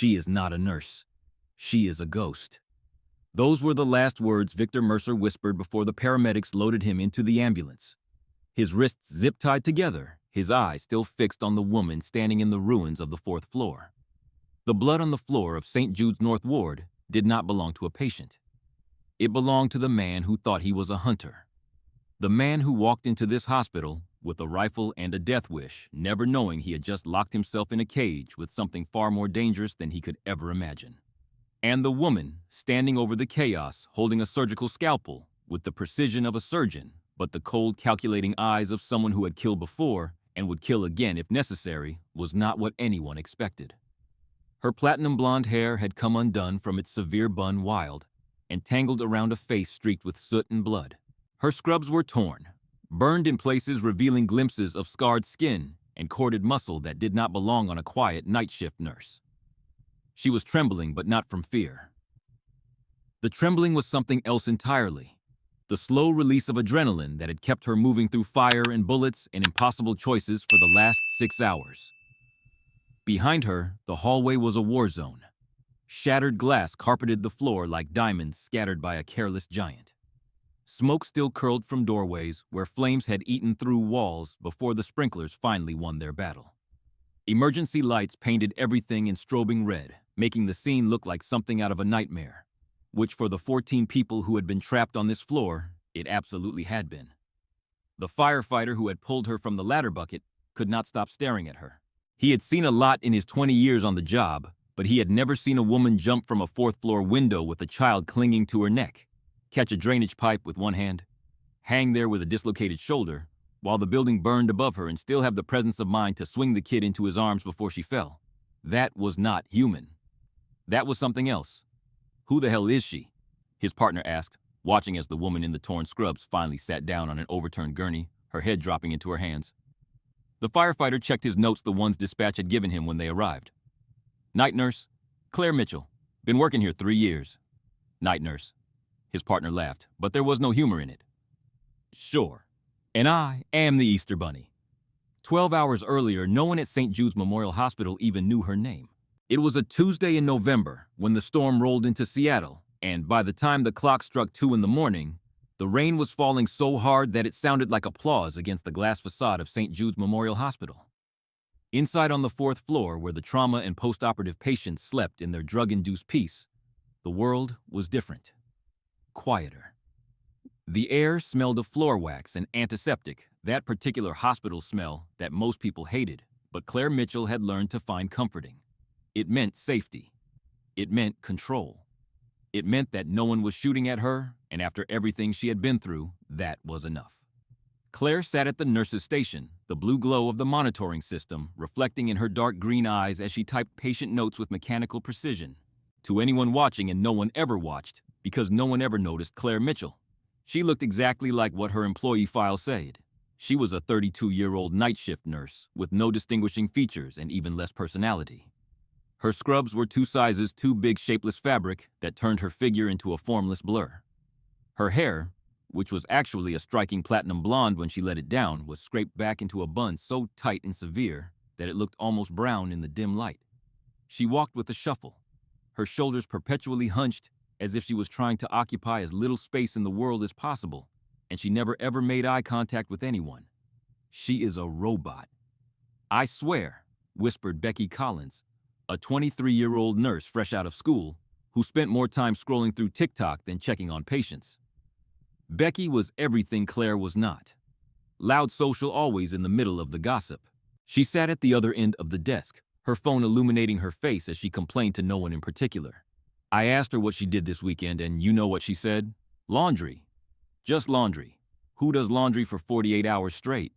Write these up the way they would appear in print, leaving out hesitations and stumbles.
She is not a nurse. She is a ghost. Those were the last words Victor Mercer whispered before the paramedics loaded him into the ambulance. His wrists zip-tied together, his eyes still fixed on the woman standing in the ruins of the fourth floor. The blood on the floor of St. Jude's North Ward did not belong to a patient. It belonged to the man who thought he was a hunter. The man who walked into this hospital with a rifle and a death wish, never knowing he had just locked himself in a cage with something far more dangerous than he could ever imagine. And the woman standing over the chaos, holding a surgical scalpel with the precision of a surgeon, but the cold, calculating eyes of someone who had killed before and would kill again if necessary, was not what anyone expected. Her platinum blonde hair had come undone from its severe bun wild and tangled around a face streaked with soot and blood. Her scrubs were torn, burned in places revealing glimpses of scarred skin and corded muscle that did not belong on a quiet night shift nurse. She was trembling, but not from fear. The trembling was something else entirely. The slow release of adrenaline that had kept her moving through fire and bullets and impossible choices for the last 6 hours. Behind her, the hallway was a war zone. Shattered glass carpeted the floor like diamonds scattered by a careless giant. Smoke still curled from doorways where flames had eaten through walls before the sprinklers finally won their battle. Emergency lights painted everything in strobing red, making the scene look like something out of a nightmare, which for the 14 people who had been trapped on this floor, it absolutely had been. The firefighter who had pulled her from the ladder bucket could not stop staring at her. He had seen a lot in his 20 years on the job, but he had never seen a woman jump from a fourth-floor window with a child clinging to her neck, catch a drainage pipe with one hand, hang there with a dislocated shoulder, while the building burned above her and still have the presence of mind to swing the kid into his arms before she fell. That was not human. That was something else. "Who the hell is she?" his partner asked, watching as the woman in the torn scrubs finally sat down on an overturned gurney, her head dropping into her hands. The firefighter checked his notes the ones dispatch had given him when they arrived. "Night nurse, Claire Mitchell. Been working here 3 years." "Night nurse." His partner laughed, but there was no humor in it. "Sure. And I am the Easter Bunny." 12 hours earlier, no one at St. Jude's Memorial Hospital even knew her name. It was a Tuesday in November when the storm rolled into Seattle, and by the time the clock struck 2 in the morning, the rain was falling so hard that it sounded like applause against the glass facade of St. Jude's Memorial Hospital. Inside on the fourth floor, where the trauma and post-operative patients slept in their drug-induced peace, the world was different. Quieter. The air smelled of floor wax and antiseptic, that particular hospital smell that most people hated, but Claire Mitchell had learned to find comforting. It meant safety. It meant control. It meant that no one was shooting at her, and after everything she had been through, that was enough. Claire sat at the nurse's station, the blue glow of the monitoring system reflecting in her dark green eyes as she typed patient notes with mechanical precision. To anyone watching, and no one ever watched, because no one ever noticed Claire Mitchell. She looked exactly like what her employee file said. She was a 32-year-old night shift nurse with no distinguishing features and even less personality. Her scrubs were 2 sizes too big shapeless fabric that turned her figure into a formless blur. Her hair, which was actually a striking platinum blonde when she let it down, was scraped back into a bun so tight and severe that it looked almost brown in the dim light. She walked with a shuffle, her shoulders perpetually hunched as if she was trying to occupy as little space in the world as possible, and she never ever made eye contact with anyone. "She is a robot." "I swear," whispered Becky Collins, a 23-year-old nurse fresh out of school who spent more time scrolling through TikTok than checking on patients. Becky was everything Claire was not. Loud social always in the middle of the gossip. She sat at the other end of the desk, her phone illuminating her face as she complained to no one in particular. I asked her what she did this weekend, and you know what she said? Laundry. Just laundry. Who does laundry for 48 hours straight?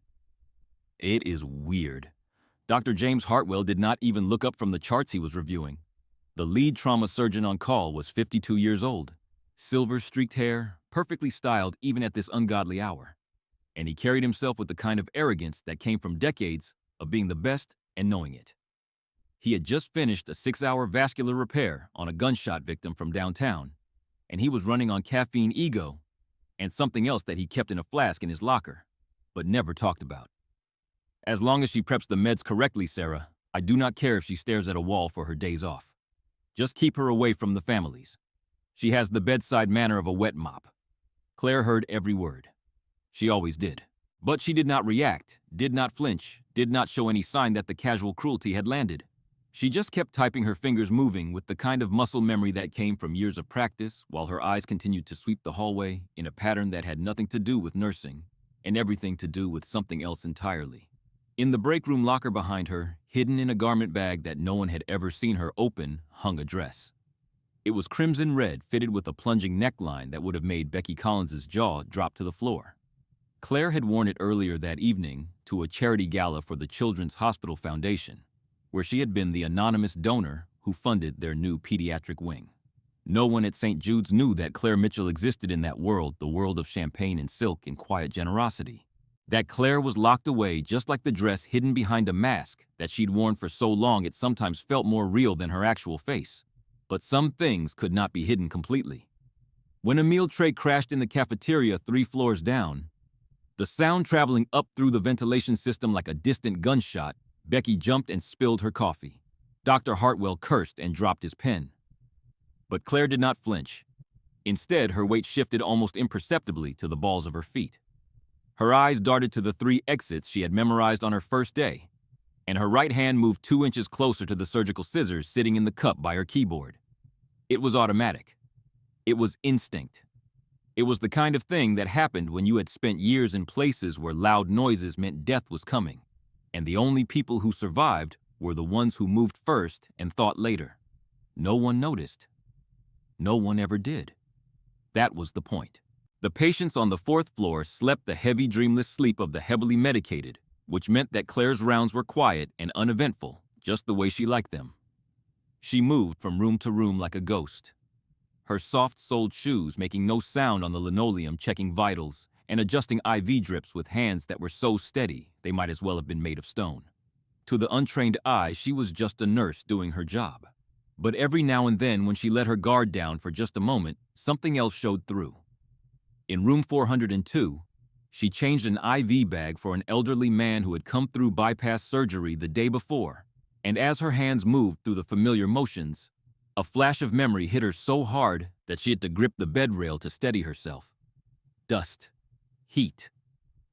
It is weird. Dr. James Hartwell did not even look up from the charts he was reviewing. The lead trauma surgeon on call was 52 years old. Silver-streaked hair, perfectly styled even at this ungodly hour. And he carried himself with the kind of arrogance that came from decades of being the best and knowing it. He had just finished a 6-hour vascular repair on a gunshot victim from downtown, and he was running on caffeine ego and something else that he kept in a flask in his locker, but never talked about. "As long as she preps the meds correctly, Sarah, I do not care if she stares at a wall for her days off." Just keep her away from the families. She has the bedside manner of a wet mop. Claire heard every word. She always did. But she did not react, did not flinch, did not show any sign that the casual cruelty had landed. She just kept typing, her fingers moving with the kind of muscle memory that came from years of practice, while her eyes continued to sweep the hallway in a pattern that had nothing to do with nursing and everything to do with something else entirely. In the break room locker behind her, hidden in a garment bag that no one had ever seen her open, hung a dress. It was crimson red, fitted with a plunging neckline that would have made Becky Collins's jaw drop to the floor. Claire had worn it earlier that evening to a charity gala for the Children's Hospital Foundation, where she had been the anonymous donor who funded their new pediatric wing. No one at St. Jude's knew that Claire Mitchell existed in that world, the world of champagne and silk and quiet generosity. That Claire was locked away just like the dress hidden behind a mask that she'd worn for so long it sometimes felt more real than her actual face. But some things could not be hidden completely. When a meal tray crashed in the cafeteria 3 floors down, the sound traveling up through the ventilation system like a distant gunshot, Becky jumped and spilled her coffee. Dr. Hartwell cursed and dropped his pen. But Claire did not flinch. Instead, her weight shifted almost imperceptibly to the balls of her feet. Her eyes darted to the 3 exits she had memorized on her first day, and her right hand moved 2 inches closer to the surgical scissors sitting in the cup by her keyboard. It was automatic. It was instinct. It was the kind of thing that happened when you had spent years in places where loud noises meant death was coming, and the only people who survived were the ones who moved first and thought later. No one noticed. No one ever did. That was the point. The patients on the 4th floor slept the heavy, dreamless sleep of the heavily medicated, which meant that Claire's rounds were quiet and uneventful, just the way she liked them. She moved from room to room like a ghost, her soft-soled shoes making no sound on the linoleum, checking vitals and adjusting IV drips with hands that were so steady they might as well have been made of stone. To the untrained eye, she was just a nurse doing her job. But every now and then, when she let her guard down for just a moment, something else showed through. In room 402, she changed an IV bag for an elderly man who had come through bypass surgery the day before, and as her hands moved through the familiar motions, a flash of memory hit her so hard that she had to grip the bed rail to steady herself. Dust, heat,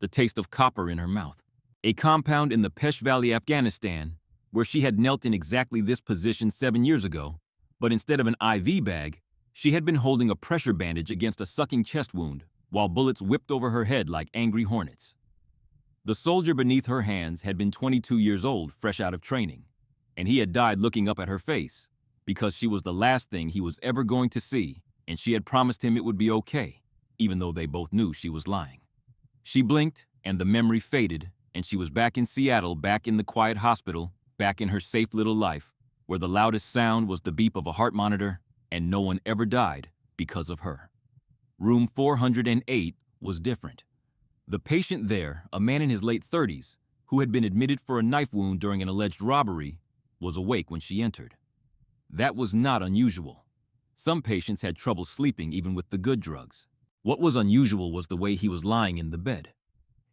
the taste of copper in her mouth. A compound in the Pesh Valley, Afghanistan, where she had knelt in exactly this position 7 years ago, but instead of an IV bag, she had been holding a pressure bandage against a sucking chest wound while bullets whipped over her head like angry hornets. The soldier beneath her hands had been 22 years old, fresh out of training, and he had died looking up at her face because she was the last thing he was ever going to see, and she had promised him it would be okay, even though they both knew she was lying. She blinked, and the memory faded, and she was back in Seattle, back in the quiet hospital, back in her safe little life, where the loudest sound was the beep of a heart monitor, and no one ever died because of her. Room 408 was different. The patient there, a man in his late 30s, who had been admitted for a knife wound during an alleged robbery, was awake when she entered. That was not unusual. Some patients had trouble sleeping even with the good drugs. What was unusual was the way he was lying in the bed.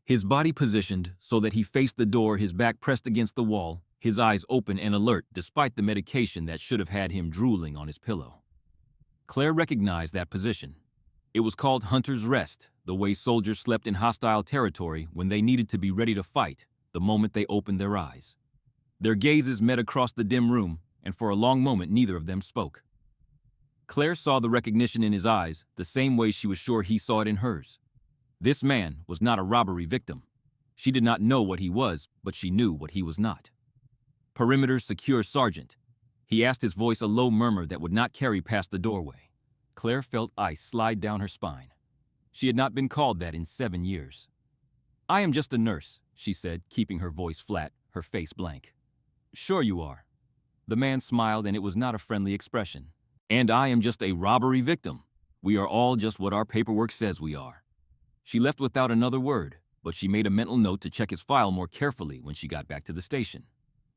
His body positioned so that he faced the door, his back pressed against the wall, his eyes open and alert despite the medication that should have had him drooling on his pillow. Claire recognized that position. It was called hunter's rest, the way soldiers slept in hostile territory when they needed to be ready to fight the moment they opened their eyes. Their gazes met across the dim room, and for a long moment neither of them spoke. Claire saw the recognition in his eyes the same way she was sure he saw it in hers. This man was not a robbery victim. She did not know what he was, but she knew what he was not. Perimeter secure, Sergeant. He asked, his voice a low murmur that would not carry past the doorway. Claire felt ice slide down her spine. She had not been called that in 7 years. I am just a nurse, she said, keeping her voice flat, her face blank. Sure you are. The man smiled, and it was not a friendly expression. And I am just a robbery victim. We are all just what our paperwork says we are. She left without another word, but she made a mental note to check his file more carefully when she got back to the station.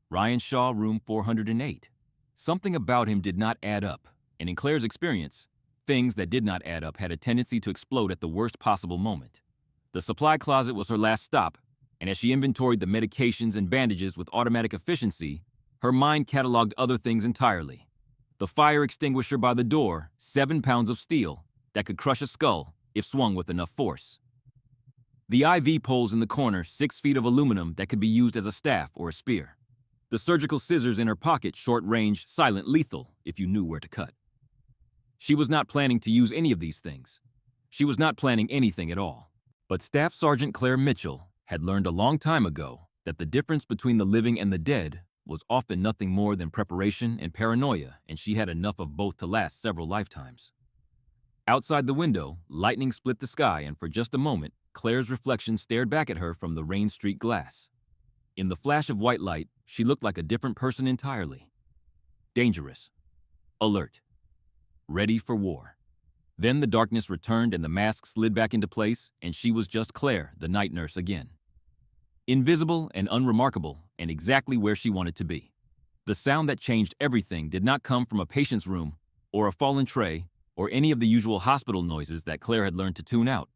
Ryan Shaw, room 408. Something about him did not add up, and in Claire's experience, things that did not add up had a tendency to explode at the worst possible moment. The supply closet was her last stop, and as she inventoried the medications and bandages with automatic efficiency, her mind cataloged other things entirely. The fire extinguisher by the door, 7 pounds of steel that could crush a skull if swung with enough force. The IV poles in the corner, 6 feet of aluminum that could be used as a staff or a spear. The surgical scissors in her pocket, short-range, silent, lethal, if you knew where to cut. She was not planning to use any of these things. She was not planning anything at all. But Staff Sergeant Claire Mitchell had learned a long time ago that the difference between the living and the dead was often nothing more than preparation and paranoia, and she had enough of both to last several lifetimes. Outside the window, lightning split the sky, and for just a moment, Claire's reflection stared back at her from the rain-streaked glass. In the flash of white light, she looked like a different person entirely. Dangerous. Alert. Ready for war. Then the darkness returned and the mask slid back into place, and she was just Claire, the night nurse again. Invisible and unremarkable, and exactly where she wanted to be. The sound that changed everything did not come from a patient's room, or a fallen tray, or any of the usual hospital noises that Claire had learned to tune out.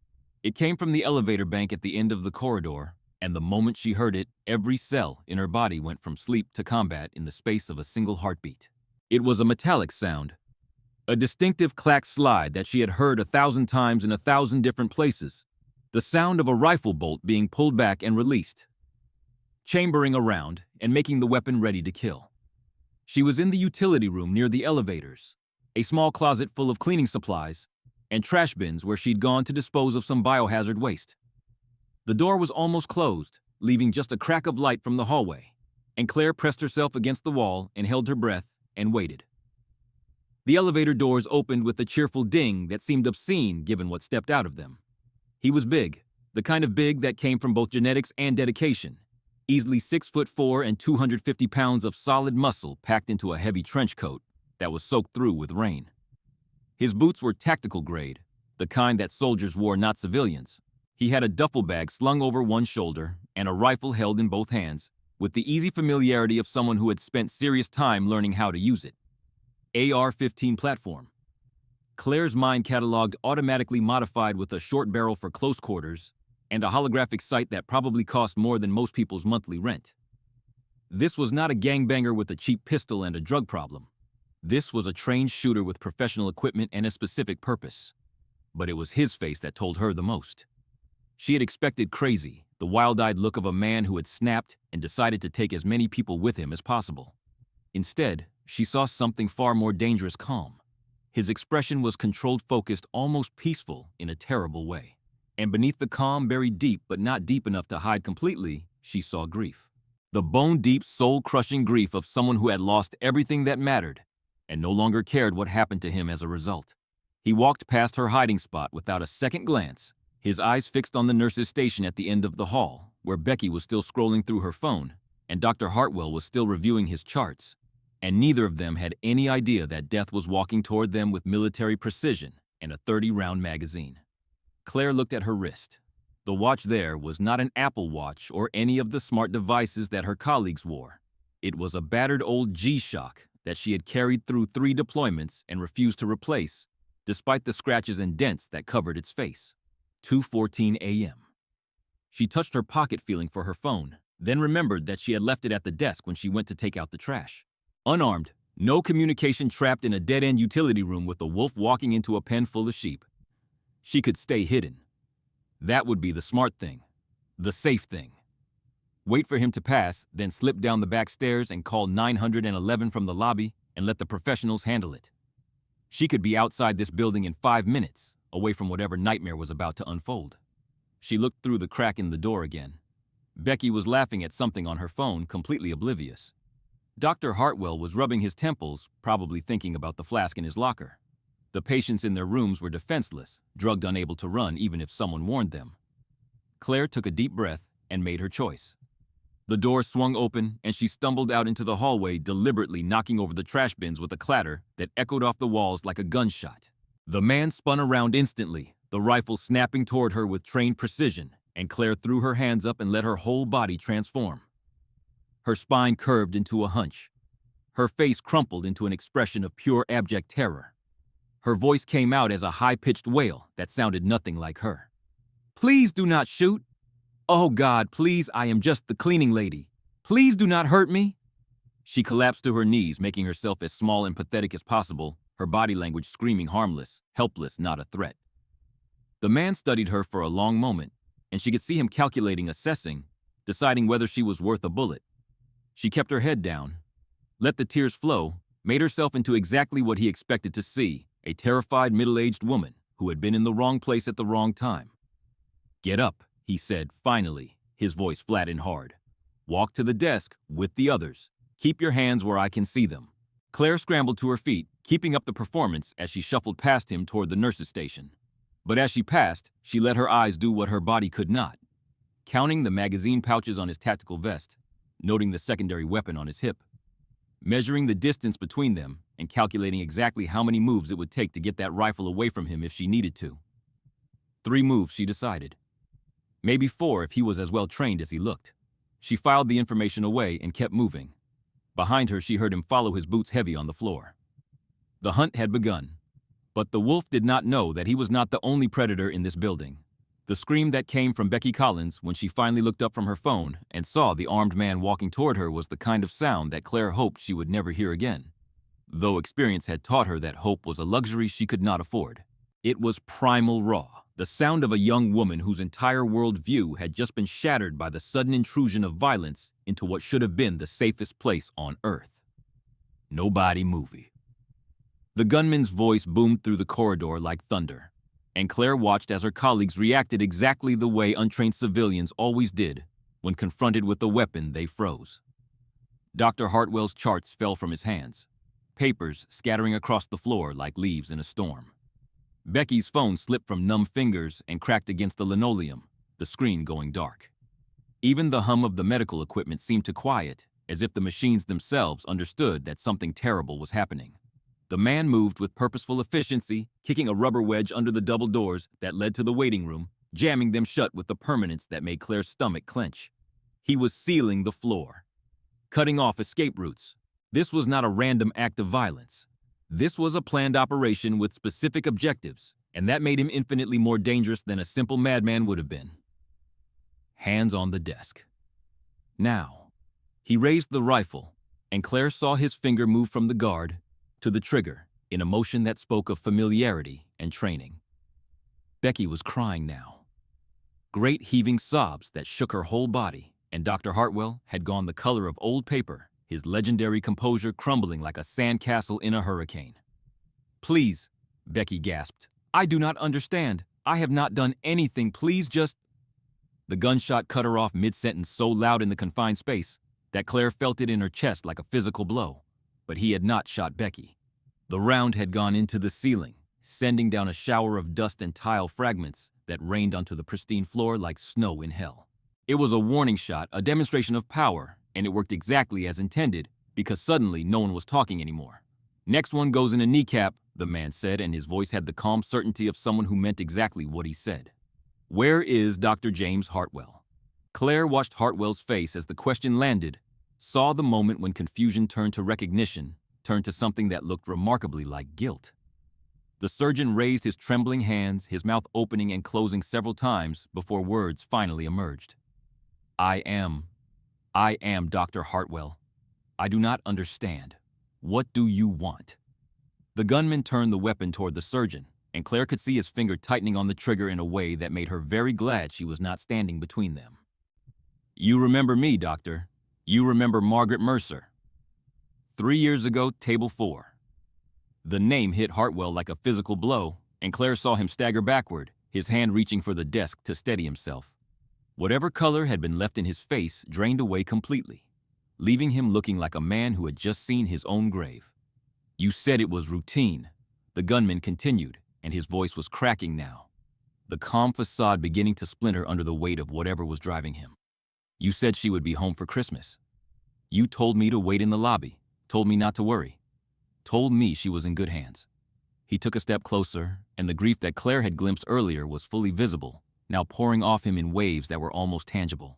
It came from the elevator bank at the end of the corridor, and the moment she heard it, every cell in her body went from sleep to combat in the space of a single heartbeat. It was a metallic sound. A distinctive clack slide that she had heard 1,000 times in 1,000 different places. The sound of a rifle bolt being pulled back and released, chambering around and making the weapon ready to kill. She was in the utility room near the elevators, a small closet full of cleaning supplies and trash bins where she'd gone to dispose of some biohazard waste. The door was almost closed, leaving just a crack of light from the hallway, and Claire pressed herself against the wall and held her breath and waited. The elevator doors opened with a cheerful ding that seemed obscene given what stepped out of them. He was big, the kind of big that came from both genetics and dedication, easily 6'4" and 250 pounds of solid muscle packed into a heavy trench coat that was soaked through with rain. His boots were tactical grade, the kind that soldiers wore, not civilians. He had a duffel bag slung over one shoulder and a rifle held in both hands, with the easy familiarity of someone who had spent serious time learning how to use it. AR-15 platform. Claire's mind cataloged automatically modified with a short barrel for close quarters and a holographic sight that probably cost more than most people's monthly rent. This was not a gangbanger with a cheap pistol and a drug problem. This was a trained shooter with professional equipment and a specific purpose. But it was his face that told her the most. She had expected crazy, the wild-eyed look of a man who had snapped and decided to take as many people with him as possible. Instead, she saw something far more dangerous: calm. His expression was controlled, focused, almost peaceful in a terrible way. And beneath the calm, buried deep but not deep enough to hide completely, she saw grief. The bone-deep, soul-crushing grief of someone who had lost everything that mattered and no longer cared what happened to him as a result. He walked past her hiding spot without a second glance, his eyes fixed on the nurse's station at the end of the hall, where Becky was still scrolling through her phone and Dr. Hartwell was still reviewing his charts. And neither of them had any idea that death was walking toward them with military precision and a 30-round magazine. Claire looked at her wrist. The watch there was not an Apple Watch or any of the smart devices that her colleagues wore. It was a battered old G-Shock that she had carried through 3 deployments and refused to replace, despite the scratches and dents that covered its face. 2:14 a.m. She touched her pocket, feeling for her phone, then remembered that she had left it at the desk when she went to take out the trash. Unarmed, no communication, trapped in a dead-end utility room with a wolf walking into a pen full of sheep. She could stay hidden. That would be the smart thing, the safe thing. Wait for him to pass, then slip down the back stairs and call 911 from the lobby and let the professionals handle it. She could be outside this building in 5 minutes, away from whatever nightmare was about to unfold. She looked through the crack in the door again. Becky was laughing at something on her phone, completely oblivious. Dr. Hartwell was rubbing his temples, probably thinking about the flask in his locker. The patients in their rooms were defenseless, drugged, unable to run even if someone warned them. Claire took a deep breath and made her choice. The door swung open and she stumbled out into the hallway, deliberately knocking over the trash bins with a clatter that echoed off the walls like a gunshot. The man spun around instantly, the rifle snapping toward her with trained precision, and Claire threw her hands up and let her whole body transform. Her spine curved into a hunch. Her face crumpled into an expression of pure abject terror. Her voice came out as a high-pitched wail that sounded nothing like her. "Please do not shoot. Oh God, please, I am just the cleaning lady. Please do not hurt me." She collapsed to her knees, making herself as small and pathetic as possible, her body language screaming harmless, helpless, not a threat. The man studied her for a long moment, and she could see him calculating, assessing, deciding whether she was worth a bullet. She kept her head down, let the tears flow, made herself into exactly what he expected to see, a terrified middle-aged woman who had been in the wrong place at the wrong time. "Get up," he said, finally, his voice flat and hard. "Walk to the desk with the others. Keep your hands where I can see them." Claire scrambled to her feet, keeping up the performance as she shuffled past him toward the nurse's station. But as she passed, she let her eyes do what her body could not. Counting the magazine pouches on his tactical vest, noting the secondary weapon on his hip, measuring the distance between them, and calculating exactly how many moves it would take to get that rifle away from him if she needed to. 3 moves, she decided. Maybe 4 if he was as well trained as he looked. She filed the information away and kept moving. Behind her, she heard him follow, his boots heavy on the floor. The hunt had begun, but the wolf did not know that he was not the only predator in this building. The scream that came from Becky Collins when she finally looked up from her phone and saw the armed man walking toward her was the kind of sound that Claire hoped she would never hear again, though experience had taught her that hope was a luxury she could not afford. It was primal raw, the sound of a young woman whose entire worldview had just been shattered by the sudden intrusion of violence into what should have been the safest place on Earth. "Nobody movie." The gunman's voice boomed through the corridor like thunder, and Claire watched as her colleagues reacted exactly the way untrained civilians always did when confronted with a weapon. They froze. Dr. Hartwell's charts fell from his hands, papers scattering across the floor like leaves in a storm. Becky's phone slipped from numb fingers and cracked against the linoleum, the screen going dark. Even the hum of the medical equipment seemed to quiet, as if the machines themselves understood that something terrible was happening. The man moved with purposeful efficiency, kicking a rubber wedge under the double doors that led to the waiting room, jamming them shut with a permanence that made Claire's stomach clench. He was sealing the floor, cutting off escape routes. This was not a random act of violence. This was a planned operation with specific objectives, and that made him infinitely more dangerous than a simple madman would have been. Hands on the desk. Now, he raised the rifle, and Claire saw his finger move from the guard to the trigger in a motion that spoke of familiarity and training. Becky was crying now. Great heaving sobs that shook her whole body, and Dr. Hartwell had gone the color of old paper, his legendary composure crumbling like a sandcastle in a hurricane. "Please," Becky gasped. "I do not understand. I have not done anything. Please just—" The gunshot cut her off mid-sentence so loud in the confined space that Claire felt it in her chest like a physical blow. But he had not shot Becky. The round had gone into the ceiling, sending down a shower of dust and tile fragments that rained onto the pristine floor like snow in hell. It was a warning shot, a demonstration of power, and it worked exactly as intended because suddenly no one was talking anymore. "Next one goes in a kneecap," the man said, and his voice had the calm certainty of someone who meant exactly what he said. "Where is Dr. James Hartwell?" Claire watched Hartwell's face as the question landed, saw the moment when confusion turned to recognition, turned to something that looked remarkably like guilt. The surgeon raised his trembling hands, his mouth opening and closing several times before words finally emerged. I am Dr. Hartwell. I do not understand. What do you want?" The gunman turned the weapon toward the surgeon, and Claire could see his finger tightening on the trigger in a way that made her very glad she was not standing between them. "You remember me, doctor. You remember Margaret Mercer. 3 years ago, table 4. The name hit Hartwell like a physical blow, and Claire saw him stagger backward, his hand reaching for the desk to steady himself. Whatever color had been left in his face drained away completely, leaving him looking like a man who had just seen his own grave. "You said it was routine," the gunman continued, and his voice was cracking now, the calm facade beginning to splinter under the weight of whatever was driving him. "You said she would be home for Christmas. You told me to wait in the lobby, told me not to worry, told me she was in good hands." He took a step closer, and the grief that Claire had glimpsed earlier was fully visible, now pouring off him in waves that were almost tangible.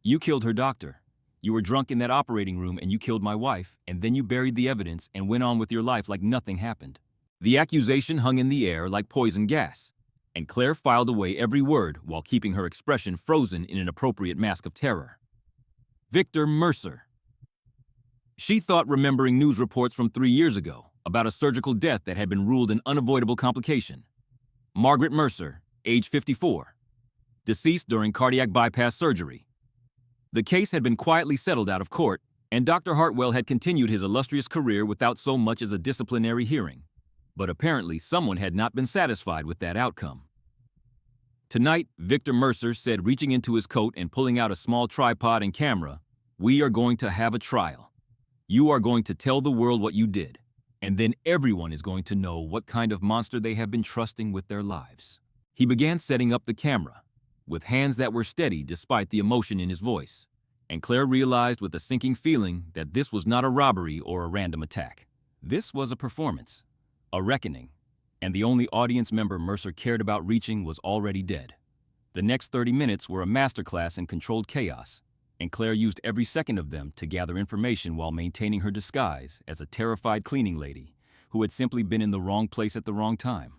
"You killed her, doctor. You were drunk in that operating room and you killed my wife, and then you buried the evidence and went on with your life like nothing happened." The accusation hung in the air like poison gas, and Claire filed away every word while keeping her expression frozen in an appropriate mask of terror. "Victor Mercer." She thought remembering news reports from 3 years ago about a surgical death that had been ruled an unavoidable complication. Margaret Mercer, age 54, deceased during cardiac bypass surgery. The case had been quietly settled out of court, and Dr. Hartwell had continued his illustrious career without so much as a disciplinary hearing. But apparently someone had not been satisfied with that outcome. Tonight, Victor Mercer said, reaching into his coat and pulling out a small tripod and camera, "We are going to have a trial. You are going to tell the world what you did, and then everyone is going to know what kind of monster they have been trusting with their lives." He began setting up the camera, with hands that were steady despite the emotion in his voice, and Claire realized with a sinking feeling that this was not a robbery or a random attack. This was a performance, a reckoning, and the only audience member Mercer cared about reaching was already dead. The next 30 minutes were a masterclass in controlled chaos, and Claire used every second of them to gather information while maintaining her disguise as a terrified cleaning lady who had simply been in the wrong place at the wrong time.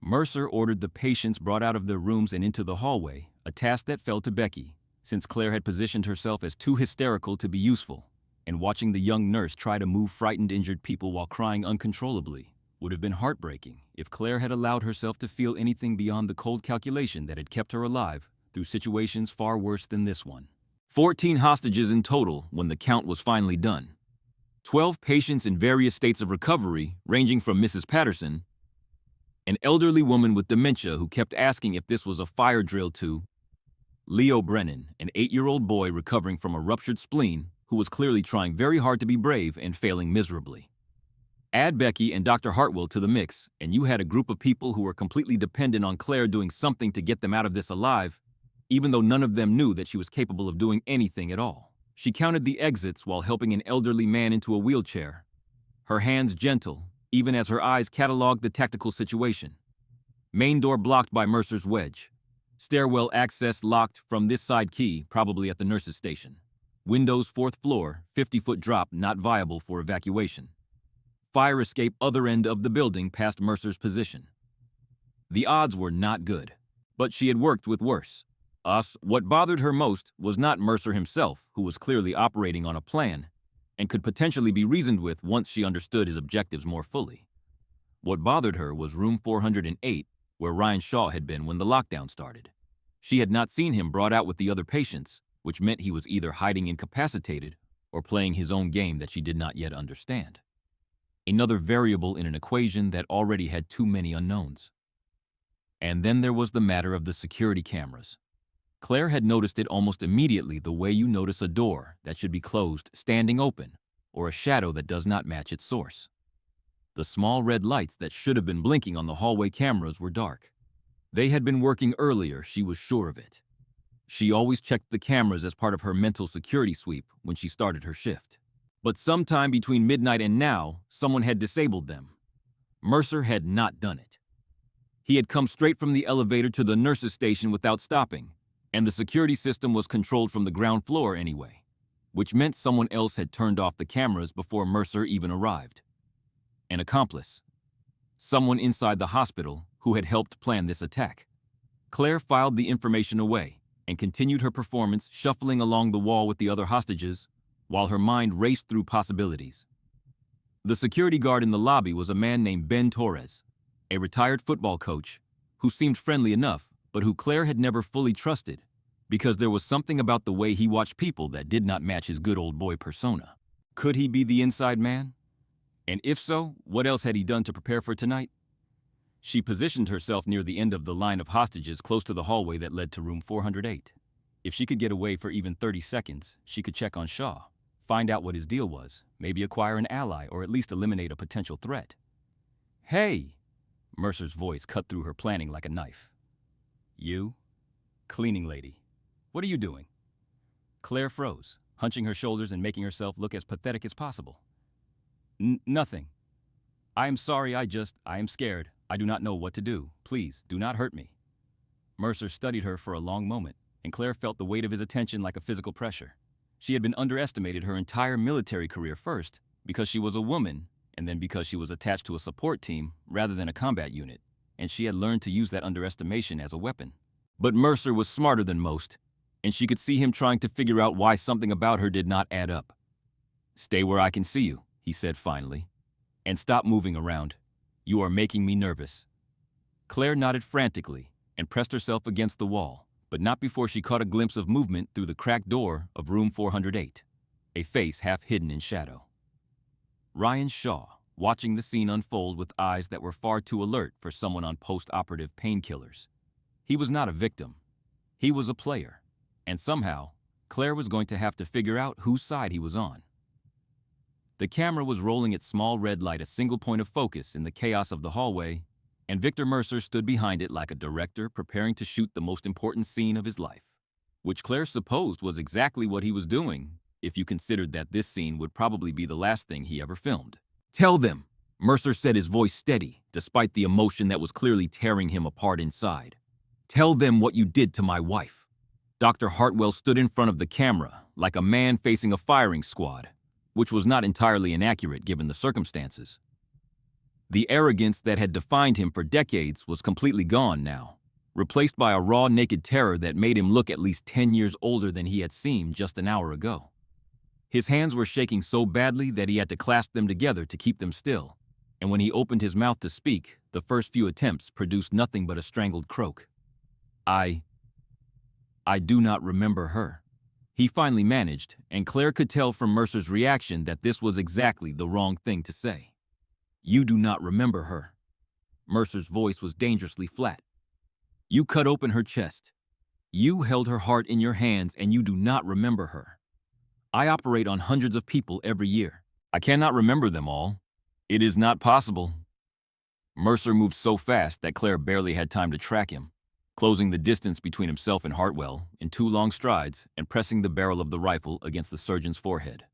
Mercer ordered the patients brought out of their rooms and into the hallway, a task that fell to Becky, since Claire had positioned herself as too hysterical to be useful, and watching the young nurse try to move frightened injured people while crying uncontrollably would have been heartbreaking if Claire had allowed herself to feel anything beyond the cold calculation that had kept her alive through situations far worse than this one. 14 hostages in total when the count was finally done. 12 patients in various states of recovery, ranging from Mrs. Patterson, an elderly woman with dementia who kept asking if this was a fire drill, to Leo Brennan, an 8-year-old boy recovering from a ruptured spleen who was clearly trying very hard to be brave and failing miserably. Add Becky and Dr. Hartwell to the mix, and you had a group of people who were completely dependent on Claire doing something to get them out of this alive, even though none of them knew that she was capable of doing anything at all. She counted the exits while helping an elderly man into a wheelchair, her hands gentle, even as her eyes cataloged the tactical situation. Main door blocked by Mercer's wedge. Stairwell access locked from this side key, probably at the nurse's station. Windows 4th floor, 50-foot drop not viable for evacuation. Fire escape other end of the building past Mercer's position. The odds were not good, but she had worked with worse. What bothered her most was not Mercer himself, who was clearly operating on a plan and could potentially be reasoned with once she understood his objectives more fully. What bothered her was room 408, where Ryan Shaw had been when the lockdown started. She had not seen him brought out with the other patients, which meant he was either hiding incapacitated or playing his own game that she did not yet understand. Another variable in an equation that already had too many unknowns. And then there was the matter of the security cameras. Claire had noticed it almost immediately, the way you notice a door that should be closed standing open, or a shadow that does not match its source. The small red lights that should have been blinking on the hallway cameras were dark. They had been working earlier, she was sure of it. She always checked the cameras as part of her mental security sweep when she started her shift. But sometime between midnight and now, someone had disabled them. Mercer had not done it. He had come straight from the elevator to the nurse's station without stopping, and the security system was controlled from the ground floor anyway, which meant someone else had turned off the cameras before Mercer even arrived. An accomplice. Someone inside the hospital who had helped plan this attack. Claire filed the information away and continued her performance, shuffling along the wall with the other hostages, while her mind raced through possibilities. The security guard in the lobby was a man named Ben Torres, a retired football coach who seemed friendly enough, but who Claire had never fully trusted because there was something about the way he watched people that did not match his good old boy persona. Could he be the inside man? And if so, what else had he done to prepare for tonight? She positioned herself near the end of the line of hostages close to the hallway that led to room 408. If she could get away for even 30 seconds, she could check on Shaw, find out what his deal was, maybe acquire an ally or at least eliminate a potential threat. "Hey!" Mercer's voice cut through her planning like a knife. "You? Cleaning lady. What are you doing?" Claire froze, hunching her shoulders and making herself look as pathetic as possible. Nothing. I am sorry, I am scared. I do not know what to do. Please, do not hurt me." Mercer studied her for a long moment, and Claire felt the weight of his attention like a physical pressure. She had been underestimated her entire military career, first because she was a woman, and then because she was attached to a support team rather than a combat unit, and she had learned to use that underestimation as a weapon. But Mercer was smarter than most, and she could see him trying to figure out why something about her did not add up. "Stay where I can see you," he said finally, "and stop moving around. You are making me nervous." Claire nodded frantically and pressed herself against the wall, but not before she caught a glimpse of movement through the cracked door of room 408, a face half hidden in shadow. Ryan Shaw, watching the scene unfold with eyes that were far too alert for someone on post-operative painkillers. He was not a victim. He was a player, and somehow, Claire was going to have to figure out whose side he was on. The camera was rolling its small red light a single point of focus in the chaos of the hallway, and Victor Mercer stood behind it like a director preparing to shoot the most important scene of his life, which Claire supposed was exactly what he was doing, if you considered that this scene would probably be the last thing he ever filmed. "Tell them," Mercer said, his voice steady, despite the emotion that was clearly tearing him apart inside. "Tell them what you did to my wife." Dr. Hartwell stood in front of the camera, like a man facing a firing squad, which was not entirely inaccurate given the circumstances. The arrogance that had defined him for decades was completely gone now, replaced by a raw, naked terror that made him look at least 10 years older than he had seemed just an hour ago. His hands were shaking so badly that he had to clasp them together to keep them still, and when he opened his mouth to speak, the first few attempts produced nothing but a strangled croak. I do not remember her," he finally managed, and Claire could tell from Mercer's reaction that this was exactly the wrong thing to say. "You do not remember her." Mercer's voice was dangerously flat. "You cut open her chest. You held her heart in your hands, and you do not remember her. I operate on hundreds of people every year. I cannot remember them all. It is not possible." Mercer moved so fast that Claire barely had time to track him, closing the distance between himself and Hartwell in 2 long strides and pressing the barrel of the rifle against the surgeon's forehead.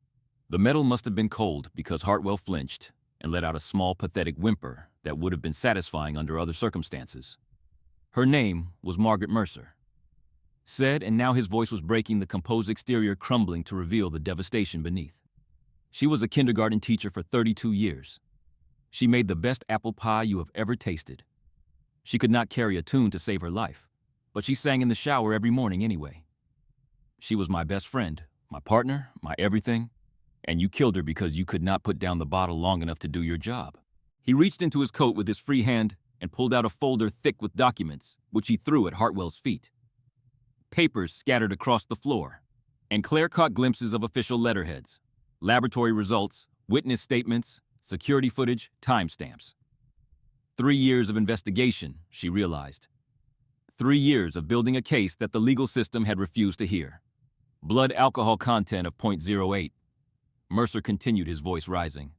The metal must have been cold because Hartwell flinched and let out a small, pathetic whimper that would have been satisfying under other circumstances. Her name was Margaret Mercer. Said, and now his voice was breaking, the composed exterior crumbling to reveal the devastation beneath. She was a kindergarten teacher for 32 years. She made the best apple pie you have ever tasted. She could not carry a tune to save her life, but she sang in the shower every morning anyway. She was my best friend, my partner, my everything, and you killed her because you could not put down the bottle long enough to do your job. He reached into his coat with his free hand and pulled out a folder thick with documents, which he threw at Hartwell's feet. Papers scattered across the floor, and Claire caught glimpses of official letterheads, laboratory results, witness statements, security footage, timestamps. 3 years of investigation, she realized. 3 years of building a case that the legal system had refused to hear. Blood alcohol content of 0.08. Mercer continued, his voice rising.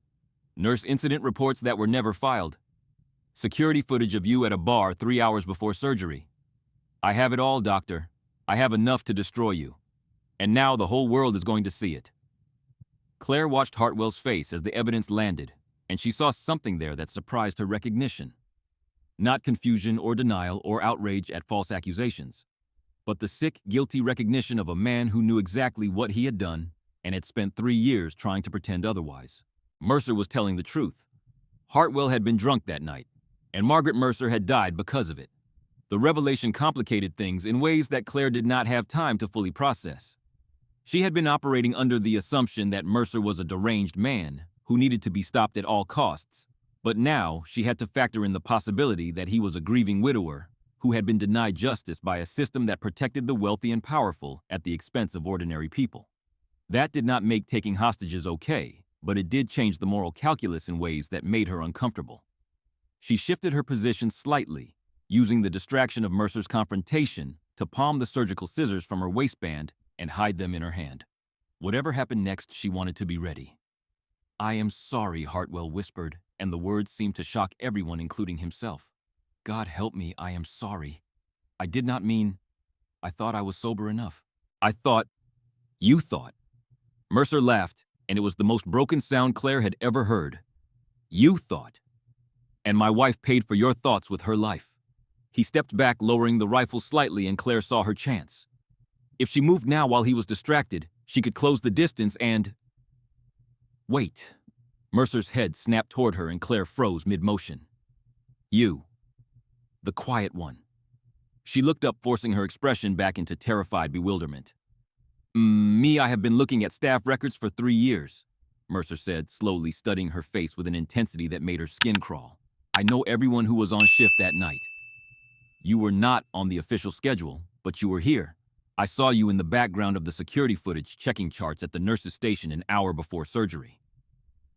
Nurse incident reports that were never filed. Security footage of you at a bar 3 hours before surgery. I have it all, doctor. I have enough to destroy you. And now the whole world is going to see it. Claire watched Hartwell's face as the evidence landed, and she saw something there that surprised her recognition. Not confusion or denial or outrage at false accusations, but the sick, guilty recognition of a man who knew exactly what he had done and had spent 3 years trying to pretend otherwise. Mercer was telling the truth. Hartwell had been drunk that night, and Margaret Mercer had died because of it. The revelation complicated things in ways that Claire did not have time to fully process. She had been operating under the assumption that Mercer was a deranged man who needed to be stopped at all costs, but now she had to factor in the possibility that he was a grieving widower who had been denied justice by a system that protected the wealthy and powerful at the expense of ordinary people. That did not make taking hostages okay, but it did change the moral calculus in ways that made her uncomfortable. She shifted her position slightly, using the distraction of Mercer's confrontation to palm the surgical scissors from her waistband and hide them in her hand. Whatever happened next, she wanted to be ready. "I am sorry," Hartwell whispered, and the words seemed to shock everyone, including himself. "God help me, I am sorry. I did not mean... I thought I was sober enough. I thought... You thought." Mercer laughed, and it was the most broken sound Claire had ever heard. "You thought. And my wife paid for your thoughts with her life." He stepped back, lowering the rifle slightly, and Claire saw her chance. If she moved now while he was distracted, she could close the distance and... Wait. Mercer's head snapped toward her and Claire froze mid-motion. "You. The quiet one." She looked up, forcing her expression back into terrified bewilderment. "Me, I have been looking at staff records for 3 years. Mercer said, slowly studying her face with an intensity that made her skin crawl. I know everyone who was on shift that night. You were not on the official schedule, but you were here. I saw you in the background of the security footage checking charts at the nurse's station an hour before surgery.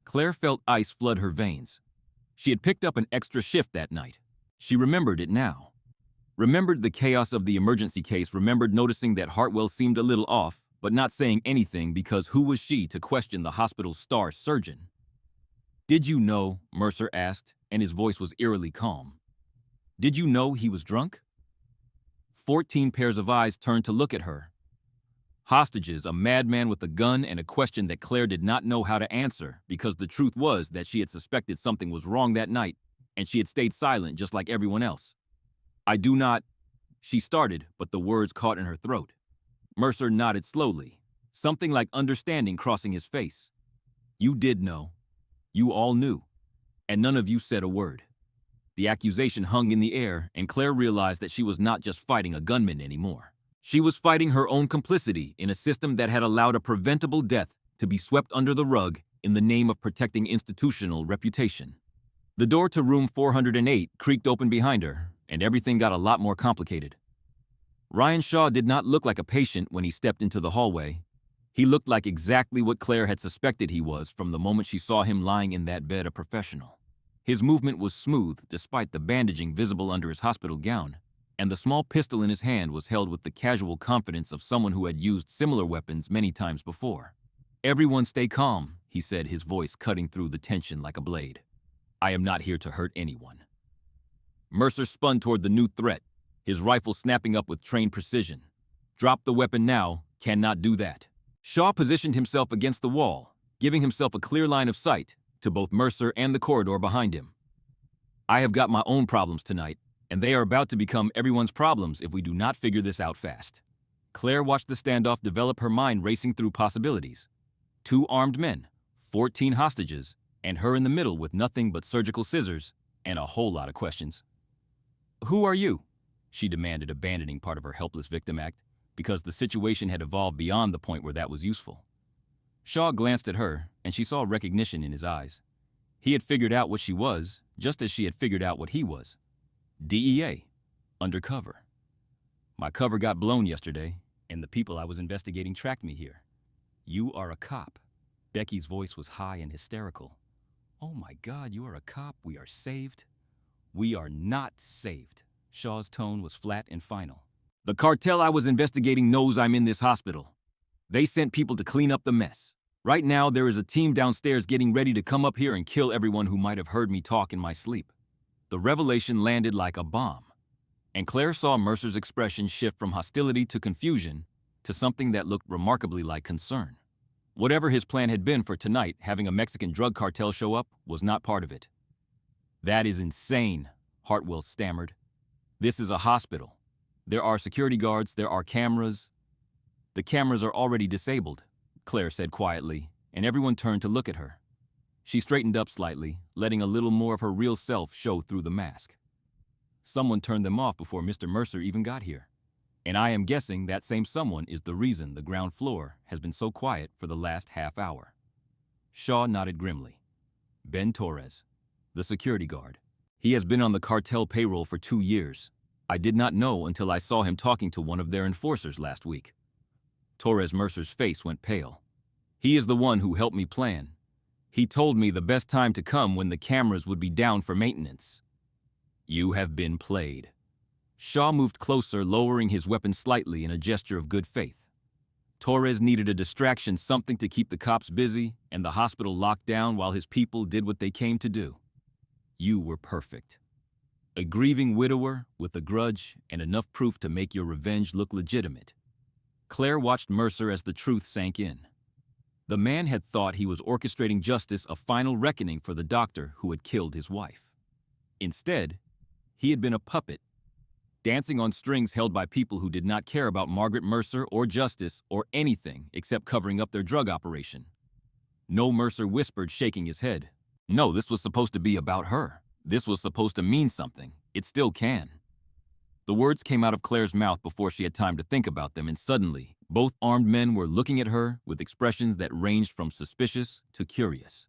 Claire felt ice flood her veins. She had picked up an extra shift that night. She remembered it now. Remembered the chaos of the emergency case, remembered noticing that Hartwell seemed a little off, but not saying anything because who was she to question the hospital's star surgeon? Did you know, Mercer asked, and his voice was eerily calm. Did you know he was drunk? 14 pairs of eyes turned to look at her. Hostages, a madman with a gun, and a question that Claire did not know how to answer because the truth was that she had suspected something was wrong that night, and she had stayed silent just like everyone else. I do not, she started, but the words caught in her throat. Mercer nodded slowly, something like understanding crossing his face. You did know. You all knew. And none of you said a word. The accusation hung in the air, and Claire realized that she was not just fighting a gunman anymore. She was fighting her own complicity in a system that had allowed a preventable death to be swept under the rug in the name of protecting institutional reputation. The door to room 408 creaked open behind her, and everything got a lot more complicated. Ryan Shaw did not look like a patient when he stepped into the hallway. He looked like exactly what Claire had suspected he was from the moment she saw him lying in that bed, a professional. His movement was smooth despite the bandaging visible under his hospital gown, and the small pistol in his hand was held with the casual confidence of someone who had used similar weapons many times before. Everyone stay calm, he said, his voice cutting through the tension like a blade. I am not here to hurt anyone. Mercer spun toward the new threat, his rifle snapping up with trained precision. Drop the weapon now, cannot do that. Shaw positioned himself against the wall, giving himself a clear line of sight to both Mercer and the corridor behind him. I have got my own problems tonight, and they are about to become everyone's problems if we do not figure this out fast. Claire watched the standoff develop, her mind racing through possibilities. 2 armed men, 14 hostages, and her in the middle with nothing but surgical scissors and a whole lot of questions. Who are you? She demanded, abandoning part of her helpless victim act, because the situation had evolved beyond the point where that was useful. Shaw glanced at her, and she saw recognition in his eyes. He had figured out what she was, just as she had figured out what he was. DEA. Undercover. My cover got blown yesterday, and the people I was investigating tracked me here. You are a cop. Becky's voice was high and hysterical. Oh my God, you are a cop. We are saved. We are not saved. Shaw's tone was flat and final. The cartel I was investigating knows I'm in this hospital. They sent people to clean up the mess. Right now, there is a team downstairs getting ready to come up here and kill everyone who might have heard me talk in my sleep. The revelation landed like a bomb, and Claire saw Mercer's expression shift from hostility to confusion to something that looked remarkably like concern. Whatever his plan had been for tonight, having a Mexican drug cartel show up was not part of it. That is insane, Hartwell stammered. This is a hospital. There are security guards, there are cameras. The cameras are already disabled, Claire said quietly, and everyone turned to look at her. She straightened up slightly, letting a little more of her real self show through the mask. Someone turned them off before Mr. Mercer even got here. And I am guessing that same someone is the reason the ground floor has been so quiet for the last half hour. Shaw nodded grimly. Ben Torres, the security guard. He has been on the cartel payroll for 2 years. I did not know until I saw him talking to one of their enforcers last week. Torres Mercer's face went pale. He is the one who helped me plan. He told me the best time to come when the cameras would be down for maintenance. You have been played. Shaw moved closer, lowering his weapon slightly in a gesture of good faith. Torres needed a distraction, something to keep the cops busy and the hospital locked down while his people did what they came to do. You were perfect. A grieving widower with a grudge and enough proof to make your revenge look legitimate. Claire watched Mercer as the truth sank in. The man had thought he was orchestrating justice, a final reckoning for the doctor who had killed his wife. Instead, he had been a puppet, dancing on strings held by people who did not care about Margaret Mercer or justice or anything except covering up their drug operation. No, Mercer whispered, shaking his head. No, this was supposed to be about her. This was supposed to mean something. It still can. The words came out of Claire's mouth before she had time to think about them, and suddenly, Both armed men were looking at her with expressions that ranged from suspicious to curious.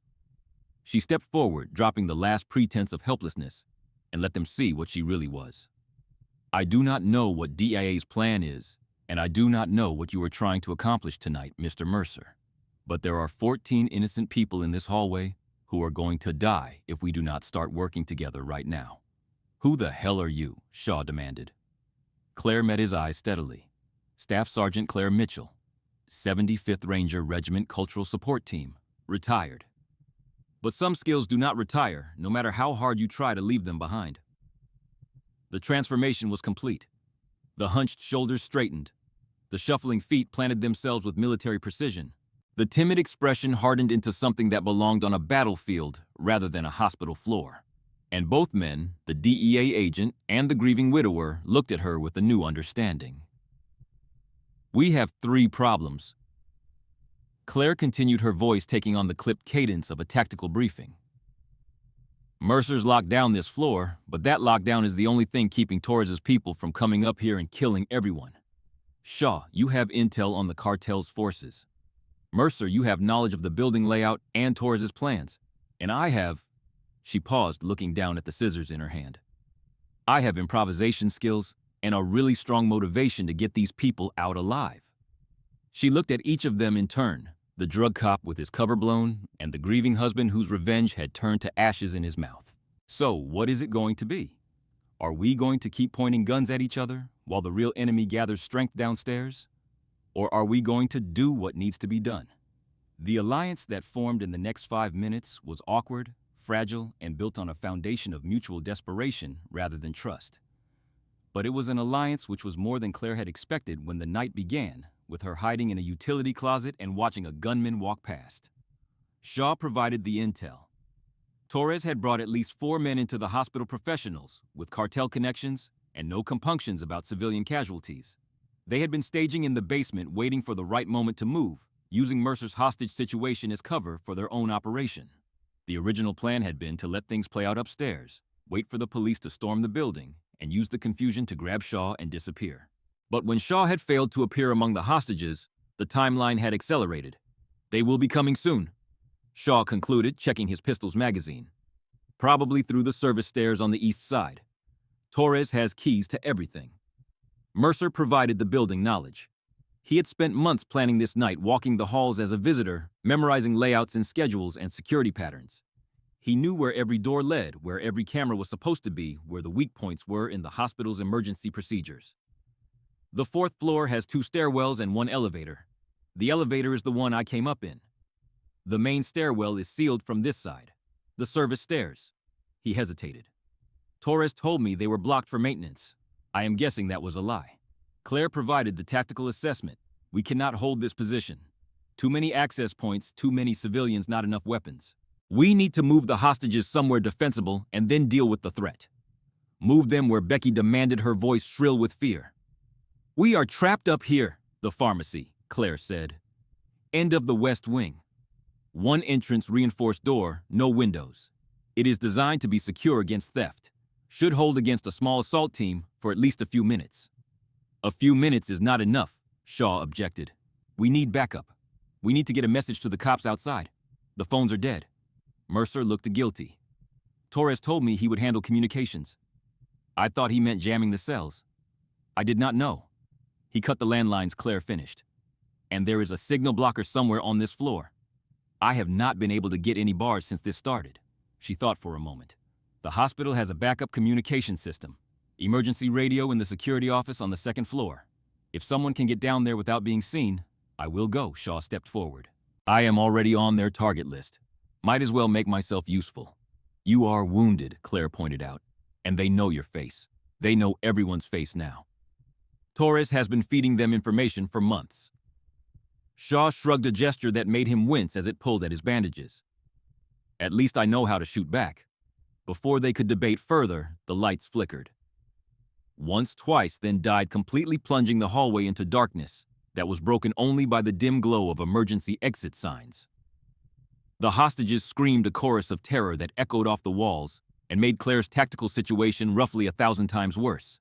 She stepped forward, dropping the last pretense of helplessness, and let them see what she really was. I do not know what DIA's plan is, and I do not know what you are trying to accomplish tonight, Mr. Mercer. But there are 14 innocent people in this hallway who are going to die if we do not start working together right now. Who the hell are you? Shaw demanded. Claire met his eyes steadily. Staff Sergeant Claire Mitchell, 75th Ranger Regiment Cultural Support Team, retired. But some skills do not retire, no matter how hard you try to leave them behind. The transformation was complete. The hunched shoulders straightened. The shuffling feet planted themselves with military precision. The timid expression hardened into something that belonged on a battlefield rather than a hospital floor. And both men, the DEA agent and the grieving widower, looked at her with a new understanding. We have 3 problems. Claire continued, her voice taking on the clipped cadence of a tactical briefing. Mercer's locked down this floor, but that lockdown is the only thing keeping Torres's people from coming up here and killing everyone. Shaw, you have intel on the cartel's forces. Mercer, you have knowledge of the building layout and Torres's plans. And I have... She paused, looking down at the scissors in her hand. I have improvisation skills and a really strong motivation to get these people out alive. She looked at each of them in turn, the drug cop with his cover blown and the grieving husband whose revenge had turned to ashes in his mouth. So, what is it going to be? Are we going to keep pointing guns at each other while the real enemy gathers strength downstairs? Or are we going to do what needs to be done? The alliance that formed in the next 5 minutes was awkward, fragile, and built on a foundation of mutual desperation rather than trust. But it was an alliance which was more than Claire had expected when the night began, with her hiding in a utility closet and watching a gunman walk past. Shaw provided the intel. Torres had brought at least 4 men into the hospital professionals, with cartel connections and no compunctions about civilian casualties. They had been staging in the basement, waiting for the right moment to move, using Mercer's hostage situation as cover for their own operation. The original plan had been to let things play out upstairs, wait for the police to storm the building, and use the confusion to grab Shaw and disappear. But when Shaw had failed to appear among the hostages, the timeline had accelerated. They will be coming soon, Shaw concluded, checking his pistol's magazine. Probably through the service stairs on the east side. Torres has keys to everything. Mercer provided the building knowledge. He had spent months planning this night, walking the halls as a visitor, memorizing layouts and schedules and security patterns. He knew where every door led, where every camera was supposed to be, where the weak points were in the hospital's emergency procedures. The 4th floor has 2 stairwells and 1 elevator. The elevator is the one I came up in. The main stairwell is sealed from this side. The service stairs. He hesitated. Torres told me they were blocked for maintenance. I am guessing that was a lie. Claire provided the tactical assessment. We cannot hold this position. Too many access points, too many civilians, not enough weapons. We need to move the hostages somewhere defensible and then deal with the threat. Move them where Becky demanded, her voice shrill with fear. We are trapped up here, the pharmacy, Claire said. End of the west wing. 1 entrance, reinforced door, no windows. It is designed to be secure against theft. Should hold against a small assault team for at least a few minutes. A few minutes is not enough, Shaw objected. We need backup. We need to get a message to the cops outside. The phones are dead. Mercer looked guilty. Torres told me he would handle communications. I thought he meant jamming the cells. I did not know. He cut the landlines, Claire finished. And there is a signal blocker somewhere on this floor. I have not been able to get any bars since this started. She thought for a moment. The hospital has a backup communication system. Emergency radio in the security office on the 2nd floor. If someone can get down there without being seen, I will go, Shaw stepped forward. I am already on their target list. Might as well make myself useful. You are wounded, Claire pointed out. And they know your face. They know everyone's face now. Torres has been feeding them information for months. Shaw shrugged, a gesture that made him wince as it pulled at his bandages. At least I know how to shoot back. Before they could debate further, the lights flickered. Once, twice, then died, completely plunging the hallway into darkness that was broken only by the dim glow of emergency exit signs. The hostages screamed a chorus of terror that echoed off the walls and made Claire's tactical situation roughly 1,000 times worse.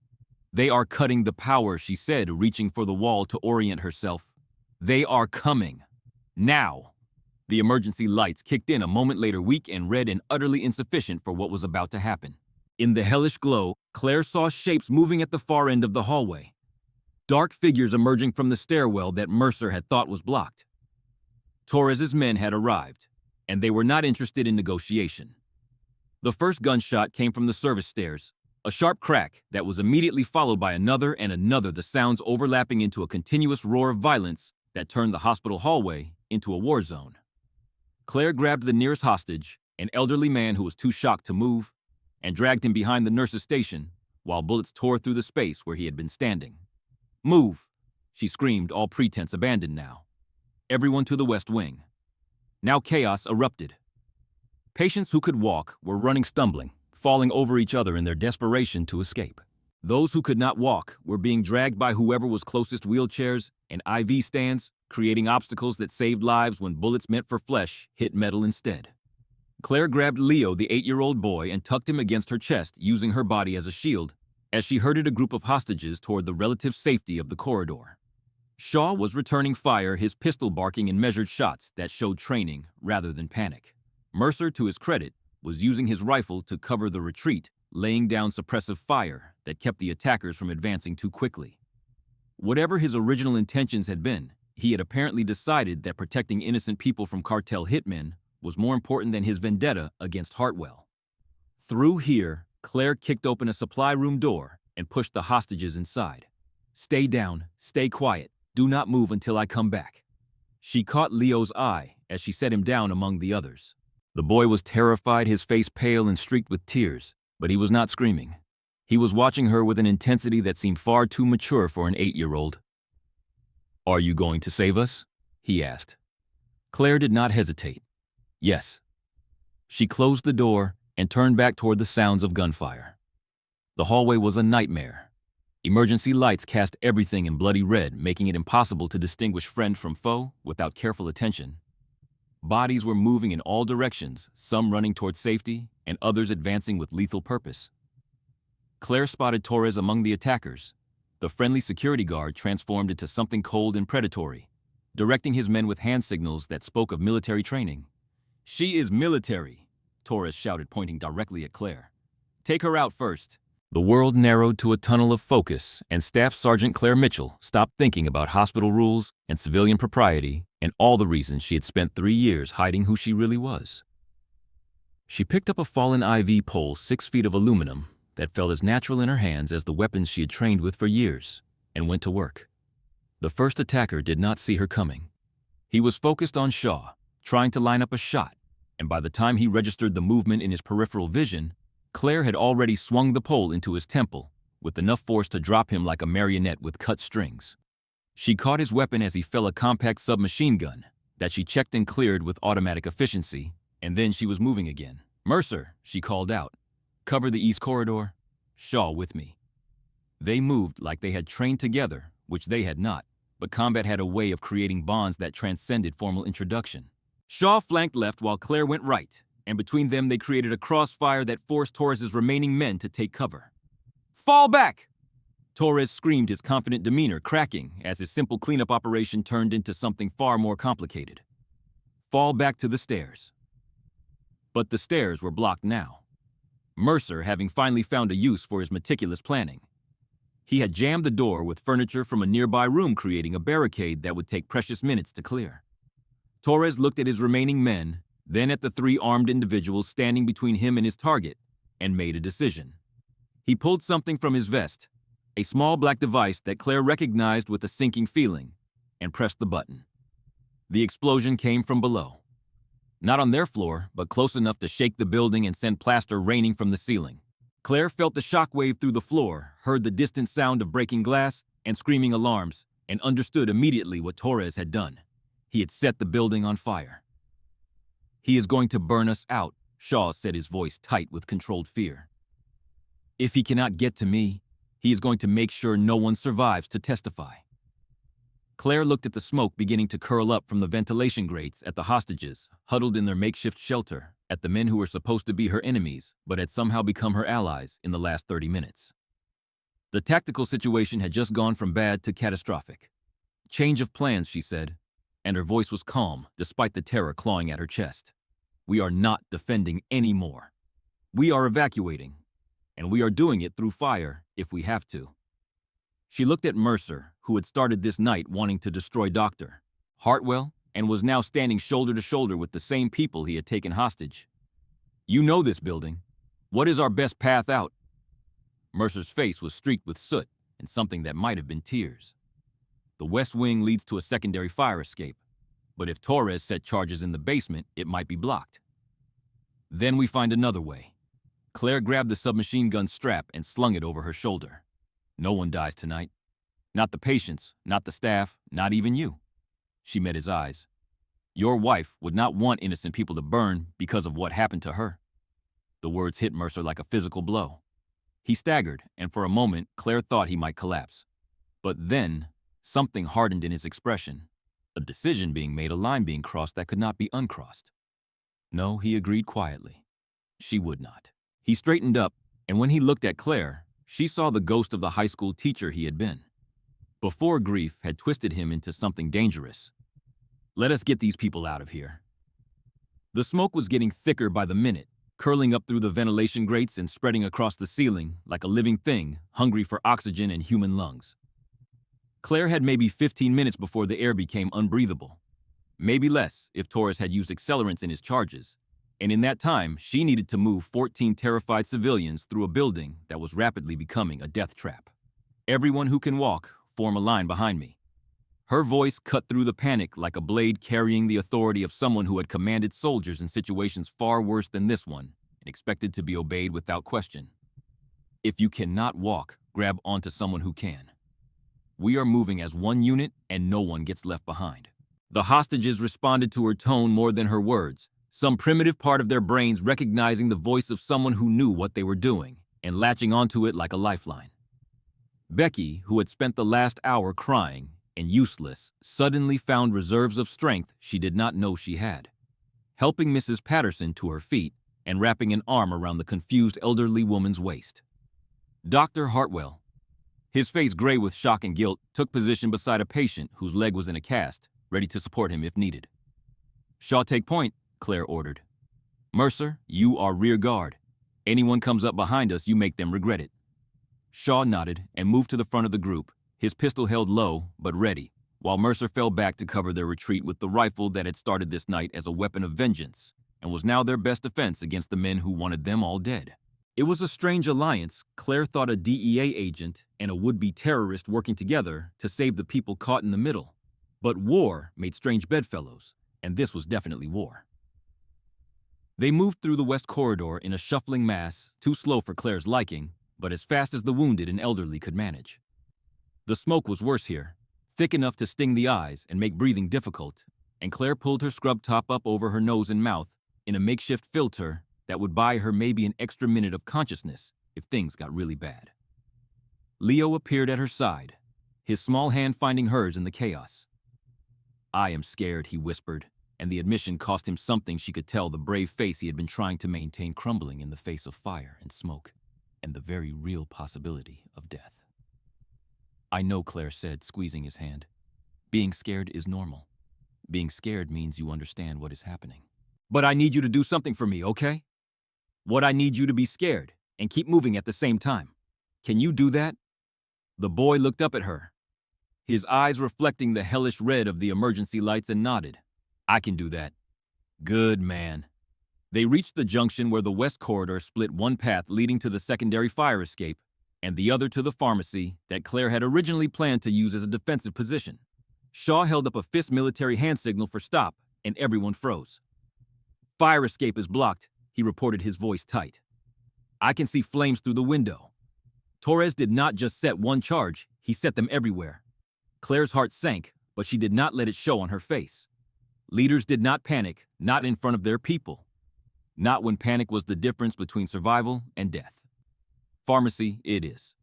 They are cutting the power, she said, reaching for the wall to orient herself. They are coming. Now. The emergency lights kicked in a moment later, weak and red and utterly insufficient for what was about to happen. In the hellish glow, Claire saw shapes moving at the far end of the hallway. Dark figures emerging from the stairwell that Mercer had thought was blocked. Torres's men had arrived, and they were not interested in negotiation. The first gunshot came from the service stairs, a sharp crack that was immediately followed by another and another, the sounds overlapping into a continuous roar of violence that turned the hospital hallway into a war zone. Claire grabbed the nearest hostage, an elderly man who was too shocked to move, and dragged him behind the nurse's station while bullets tore through the space where he had been standing. "Move!" she screamed, all pretense abandoned now. Everyone to the west wing. Now chaos erupted. Patients who could walk were running, stumbling, falling over each other in their desperation to escape. Those who could not walk were being dragged by whoever was closest, wheelchairs and IV stands, creating obstacles that saved lives when bullets meant for flesh hit metal instead. Claire grabbed Leo, the 8-year-old boy, and tucked him against her chest, using her body as a shield, as she herded a group of hostages toward the relative safety of the corridor. Shaw was returning fire, his pistol barking in measured shots that showed training rather than panic. Mercer, to his credit, was using his rifle to cover the retreat, laying down suppressive fire that kept the attackers from advancing too quickly. Whatever his original intentions had been, he had apparently decided that protecting innocent people from cartel hitmen was more important than his vendetta against Hartwell. Through here, Claire kicked open a supply room door and pushed the hostages inside. "Stay down, stay quiet, do not move until I come back." She caught Leo's eye as she set him down among the others. The boy was terrified, his face pale and streaked with tears, but he was not screaming. He was watching her with an intensity that seemed far too mature for an 8-year-old. "Are you going to save us?" he asked. Claire did not hesitate. "Yes." She closed the door and turned back toward the sounds of gunfire. The hallway was a nightmare. Emergency lights cast everything in bloody red, making it impossible to distinguish friend from foe without careful attention. Bodies were moving in all directions, some running toward safety and others advancing with lethal purpose. Claire spotted Torres among the attackers. The friendly security guard transformed into something cold and predatory, directing his men with hand signals that spoke of military training. "She is military," Torres shouted, pointing directly at Claire. "Take her out first." The world narrowed to a tunnel of focus, and Staff Sergeant Claire Mitchell stopped thinking about hospital rules and civilian propriety and all the reasons she had spent 3 years hiding who she really was. She picked up a fallen IV pole 6 feet of aluminum that felt as natural in her hands as the weapons she had trained with for years, and went to work. The first attacker did not see her coming. He was focused on Shaw, trying to line up a shot, and by the time he registered the movement in his peripheral vision, Claire had already swung the pole into his temple, with enough force to drop him like a marionette with cut strings. She caught his weapon as he fell, a compact submachine gun that she checked and cleared with automatic efficiency, and then she was moving again. "Mercer," she called out. "Cover the east corridor. Shaw with me." They moved like they had trained together, which they had not, but combat had a way of creating bonds that transcended formal introduction. Shaw flanked left while Claire went right, and between them they created a crossfire that forced Torres's remaining men to take cover. "Fall back!" Torres screamed, his confident demeanor cracking as his simple cleanup operation turned into something far more complicated. "Fall back to the stairs." But the stairs were blocked now. Mercer having finally found a use for his meticulous planning. He had jammed the door with furniture from a nearby room, creating a barricade that would take precious minutes to clear. Torres looked at his remaining men, then at the 3 armed individuals standing between him and his target, and made a decision. He pulled something from his vest, a small black device that Claire recognized with a sinking feeling, and pressed the button. The explosion came from below. Not on their floor, but close enough to shake the building and send plaster raining from the ceiling. Claire felt the shockwave through the floor, heard the distant sound of breaking glass and screaming alarms, and understood immediately what Torres had done. He had set the building on fire. "He is going to burn us out," Shaw said, his voice tight with controlled fear. "If he cannot get to me, he is going to make sure no one survives to testify." Claire looked at the smoke beginning to curl up from the ventilation grates, at the hostages huddled in their makeshift shelter, at the men who were supposed to be her enemies but had somehow become her allies in the last 30 minutes. The tactical situation had just gone from bad to catastrophic. Change of plans, she said, and her voice was calm despite the terror clawing at her chest. We are not defending anymore. We are evacuating, and we are doing it through fire if we have to. She looked at Mercer, who had started this night wanting to destroy Dr. Hartwell and was now standing shoulder to shoulder with the same people he had taken hostage. You know this building. What is our best path out? Mercer's face was streaked with soot and something that might have been tears. The west wing leads to a secondary fire escape, but if Torres set charges in the basement, it might be blocked. Then we find another way. Claire grabbed the submachine gun strap and slung it over her shoulder. No one dies tonight. Not the patients, not the staff, not even you. She met his eyes. Your wife would not want innocent people to burn because of what happened to her. The words hit Mercer like a physical blow. He staggered, and for a moment, Claire thought he might collapse. But then, something hardened in his expression. A decision being made, a line being crossed that could not be uncrossed. No, he agreed quietly. She would not. He straightened up, and when he looked at Claire, she saw the ghost of the high school teacher he had been. Before grief had twisted him into something dangerous. Let us get these people out of here. The smoke was getting thicker by the minute, curling up through the ventilation grates and spreading across the ceiling like a living thing, hungry for oxygen and human lungs. Claire had maybe 15 minutes before the air became unbreathable. Maybe less if Torres had used accelerants in his charges. And in that time, she needed to move 14 terrified civilians through a building that was rapidly becoming a death trap. Everyone who can walk, form a line behind me. Her voice cut through the panic like a blade carrying the authority of someone who had commanded soldiers in situations far worse than this one and expected to be obeyed without question. If you cannot walk, grab onto someone who can. We are moving as one unit and no one gets left behind. The hostages responded to her tone more than her words, some primitive part of their brains recognizing the voice of someone who knew what they were doing and latching onto it like a lifeline. Becky, who had spent the last hour crying and useless, suddenly found reserves of strength she did not know she had, helping Mrs. Patterson to her feet and wrapping an arm around the confused elderly woman's waist. Dr. Hartwell, his face gray with shock and guilt, took position beside a patient whose leg was in a cast, ready to support him if needed. Shaw, take point, Claire ordered. Mercer, you are rear guard. Anyone comes up behind us, you make them regret it. Shaw nodded and moved to the front of the group, his pistol held low but ready, while Mercer fell back to cover their retreat with the rifle that had started this night as a weapon of vengeance and was now their best defense against the men who wanted them all dead. It was a strange alliance. Claire thought a DEA agent and a would-be terrorist working together to save the people caught in the middle. But war made strange bedfellows, and this was definitely war. They moved through the west corridor in a shuffling mass, too slow for Claire's liking, but as fast as the wounded and elderly could manage. The smoke was worse here, thick enough to sting the eyes and make breathing difficult, and Claire pulled her scrub top up over her nose and mouth in a makeshift filter that would buy her maybe an extra minute of consciousness if things got really bad. Leo appeared at her side, his small hand finding hers in the chaos. I am scared, he whispered, and the admission cost him something she could tell the brave face he had been trying to maintain crumbling in the face of fire and smoke, and the very real possibility of death. I know, Claire said, squeezing his hand. Being scared is normal. Being scared means you understand what is happening. But I need you to do something for me, okay? What I need you to be scared and keep moving at the same time. Can you do that? The boy looked up at her, his eyes reflecting the hellish red of the emergency lights, and nodded. I can do that. Good man. They reached the junction where the west corridor split one path leading to the secondary fire escape and the other to the pharmacy that Claire had originally planned to use as a defensive position. Shaw held up a fist military hand signal for stop, and everyone froze. Fire escape is blocked, he reported, his voice tight. I can see flames through the window. Torres did not just set one charge, he set them everywhere. Claire's heart sank, but she did not let it show on her face. Leaders did not panic, not in front of their people. Not when panic was the difference between survival and death. Pharmacy it is.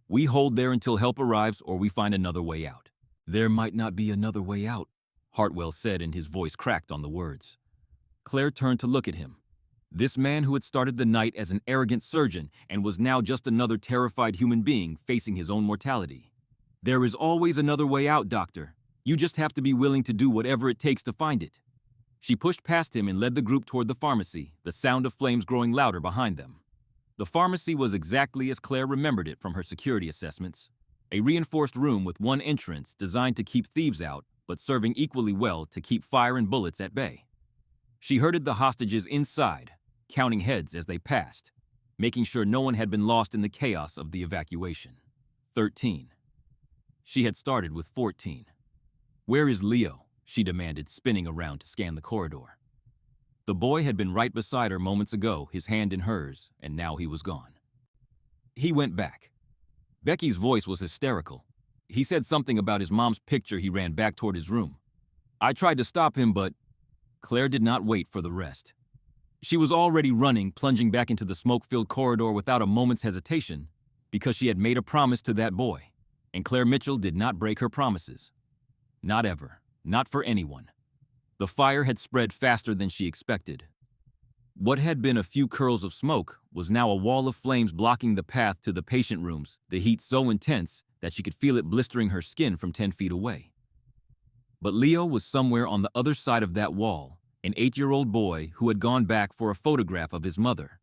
We hold there until help arrives or we find another way out. There might not be another way out, Hartwell said, and his voice cracked on the words. Claire turned to look at him. This man who had started the night as an arrogant surgeon and was now just another terrified human being facing his own mortality. There is always another way out, Doctor. You just have to be willing to do whatever it takes to find it. She pushed past him and led the group toward the pharmacy, the sound of flames growing louder behind them. The pharmacy was exactly as Claire remembered it from her security assessments. A reinforced room with one entrance designed to keep thieves out, but serving equally well to keep fire and bullets at bay. She herded the hostages inside, counting heads as they passed, making sure no one had been lost in the chaos of the evacuation. 13. She had started with 14. "Where is Leo?" she demanded, spinning around to scan the corridor. The boy had been right beside her moments ago, his hand in hers, and now he was gone. He went back. Becky's voice was hysterical. He said something about his mom's picture. He ran back toward his room. I tried to stop him, but Claire did not wait for the rest. She was already running, plunging back into the smoke-filled corridor without a moment's hesitation, because she had made a promise to that boy, and Claire Mitchell did not break her promises. Not ever. Not for anyone. The fire had spread faster than she expected. What had been a few curls of smoke was now a wall of flames blocking the path to the patient rooms, the heat so intense that she could feel it blistering her skin from 10 feet away. But Leo was somewhere on the other side of that wall, an 8-year-old boy who had gone back for a photograph of his mother.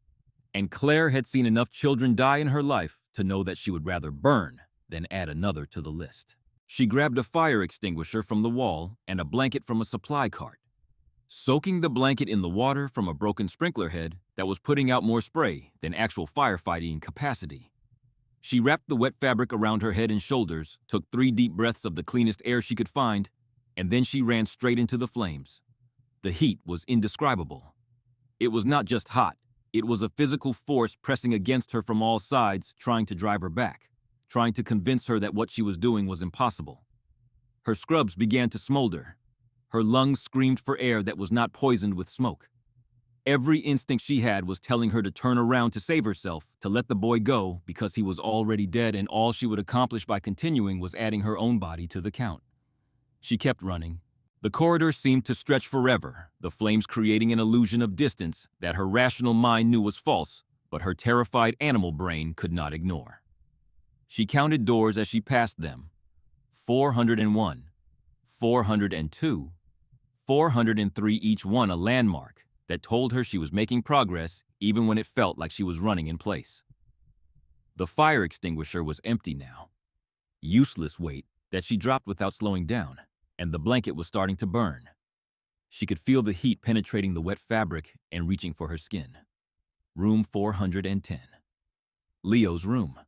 And Claire had seen enough children die in her life to know that she would rather burn than add another to the list. She grabbed a fire extinguisher from the wall and a blanket from a supply cart. Soaking the blanket in the water from a broken sprinkler head that was putting out more spray than actual firefighting capacity. She wrapped the wet fabric around her head and shoulders, took 3 deep breaths of the cleanest air she could find, and then she ran straight into the flames. The heat was indescribable. It was not just hot, it was a physical force pressing against her from all sides, trying to drive her back, trying to convince her that what she was doing was impossible. Her scrubs began to smolder. Her lungs screamed for air that was not poisoned with smoke. Every instinct she had was telling her to turn around to save herself, to let the boy go because he was already dead, and all she would accomplish by continuing was adding her own body to the count. She kept running. The corridor seemed to stretch forever, the flames creating an illusion of distance that her rational mind knew was false, but her terrified animal brain could not ignore. She counted doors as she passed them. 401, 402, 403, each one a landmark that told her she was making progress even when it felt like she was running in place. The fire extinguisher was empty now. Useless weight that she dropped without slowing down, and the blanket was starting to burn. She could feel the heat penetrating the wet fabric and reaching for her skin. Room 410. Leo's room.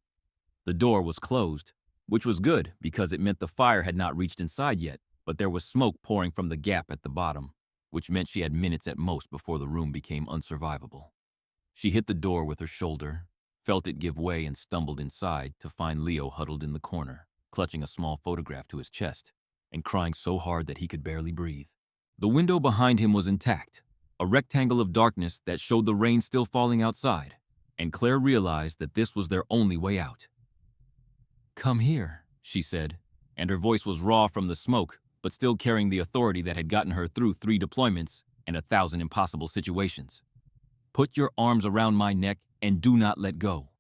The door was closed, which was good because it meant the fire had not reached inside yet, but there was smoke pouring from the gap at the bottom, which meant she had minutes at most before the room became unsurvivable. She hit the door with her shoulder, felt it give way, and stumbled inside to find Leo huddled in the corner, clutching a small photograph to his chest and crying so hard that he could barely breathe. The window behind him was intact, a rectangle of darkness that showed the rain still falling outside, and Claire realized that this was their only way out. "Come here," she said, and her voice was raw from the smoke, but still carrying the authority that had gotten her through 3 deployments and 1,000 impossible situations. "Put your arms around my neck and do not let go.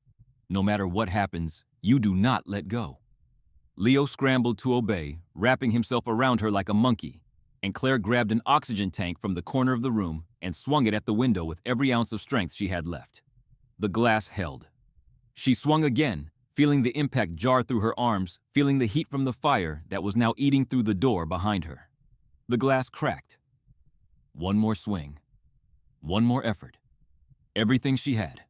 No matter what happens, you do not let go." Leo scrambled to obey, wrapping himself around her like a monkey, and Claire grabbed an oxygen tank from the corner of the room and swung it at the window with every ounce of strength she had left. The glass held. She swung again, feeling the impact jar through her arms, feeling the heat from the fire that was now eating through the door behind her. The glass cracked. One more swing. One more effort. Everything she had.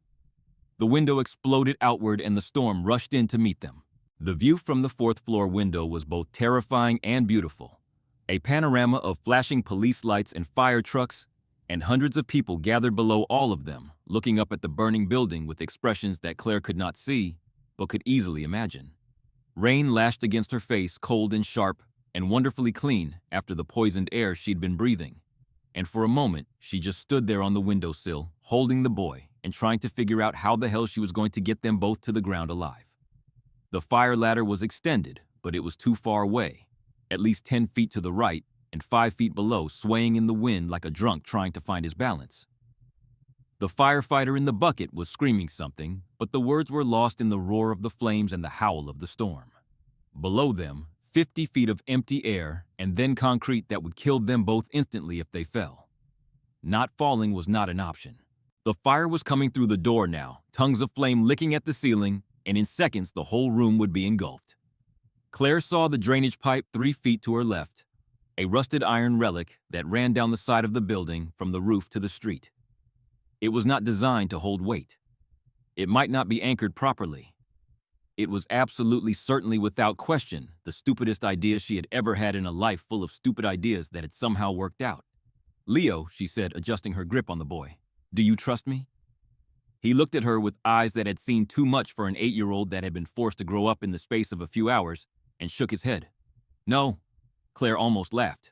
The window exploded outward and the storm rushed in to meet them. The view from the 4th floor window was both terrifying and beautiful. A panorama of flashing police lights and fire trucks, and hundreds of people gathered below all of them, looking up at the burning building with expressions that Claire could not see, but could easily imagine. Rain lashed against her face, cold and sharp, and wonderfully clean after the poisoned air she'd been breathing. And for a moment, she just stood there on the windowsill, holding the boy, and trying to figure out how the hell she was going to get them both to the ground alive. The fire ladder was extended, but it was too far away, at least 10 feet to the right and 5 feet below, swaying in the wind like a drunk trying to find his balance. The firefighter in the bucket was screaming something, but the words were lost in the roar of the flames and the howl of the storm. Below them, 50 feet of empty air and then concrete that would kill them both instantly if they fell. Not falling was not an option. The fire was coming through the door now, tongues of flame licking at the ceiling, and in seconds the whole room would be engulfed. Claire saw the drainage pipe 3 feet to her left, a rusted iron relic that ran down the side of the building from the roof to the street. It was not designed to hold weight. It might not be anchored properly. It was absolutely certainly without question the stupidest idea she had ever had in a life full of stupid ideas that had somehow worked out. "Leo," she said, adjusting her grip on the boy, "do you trust me?" He looked at her with eyes that had seen too much for an 8-year-old that had been forced to grow up in the space of a few hours, and shook his head. "No." Claire almost laughed.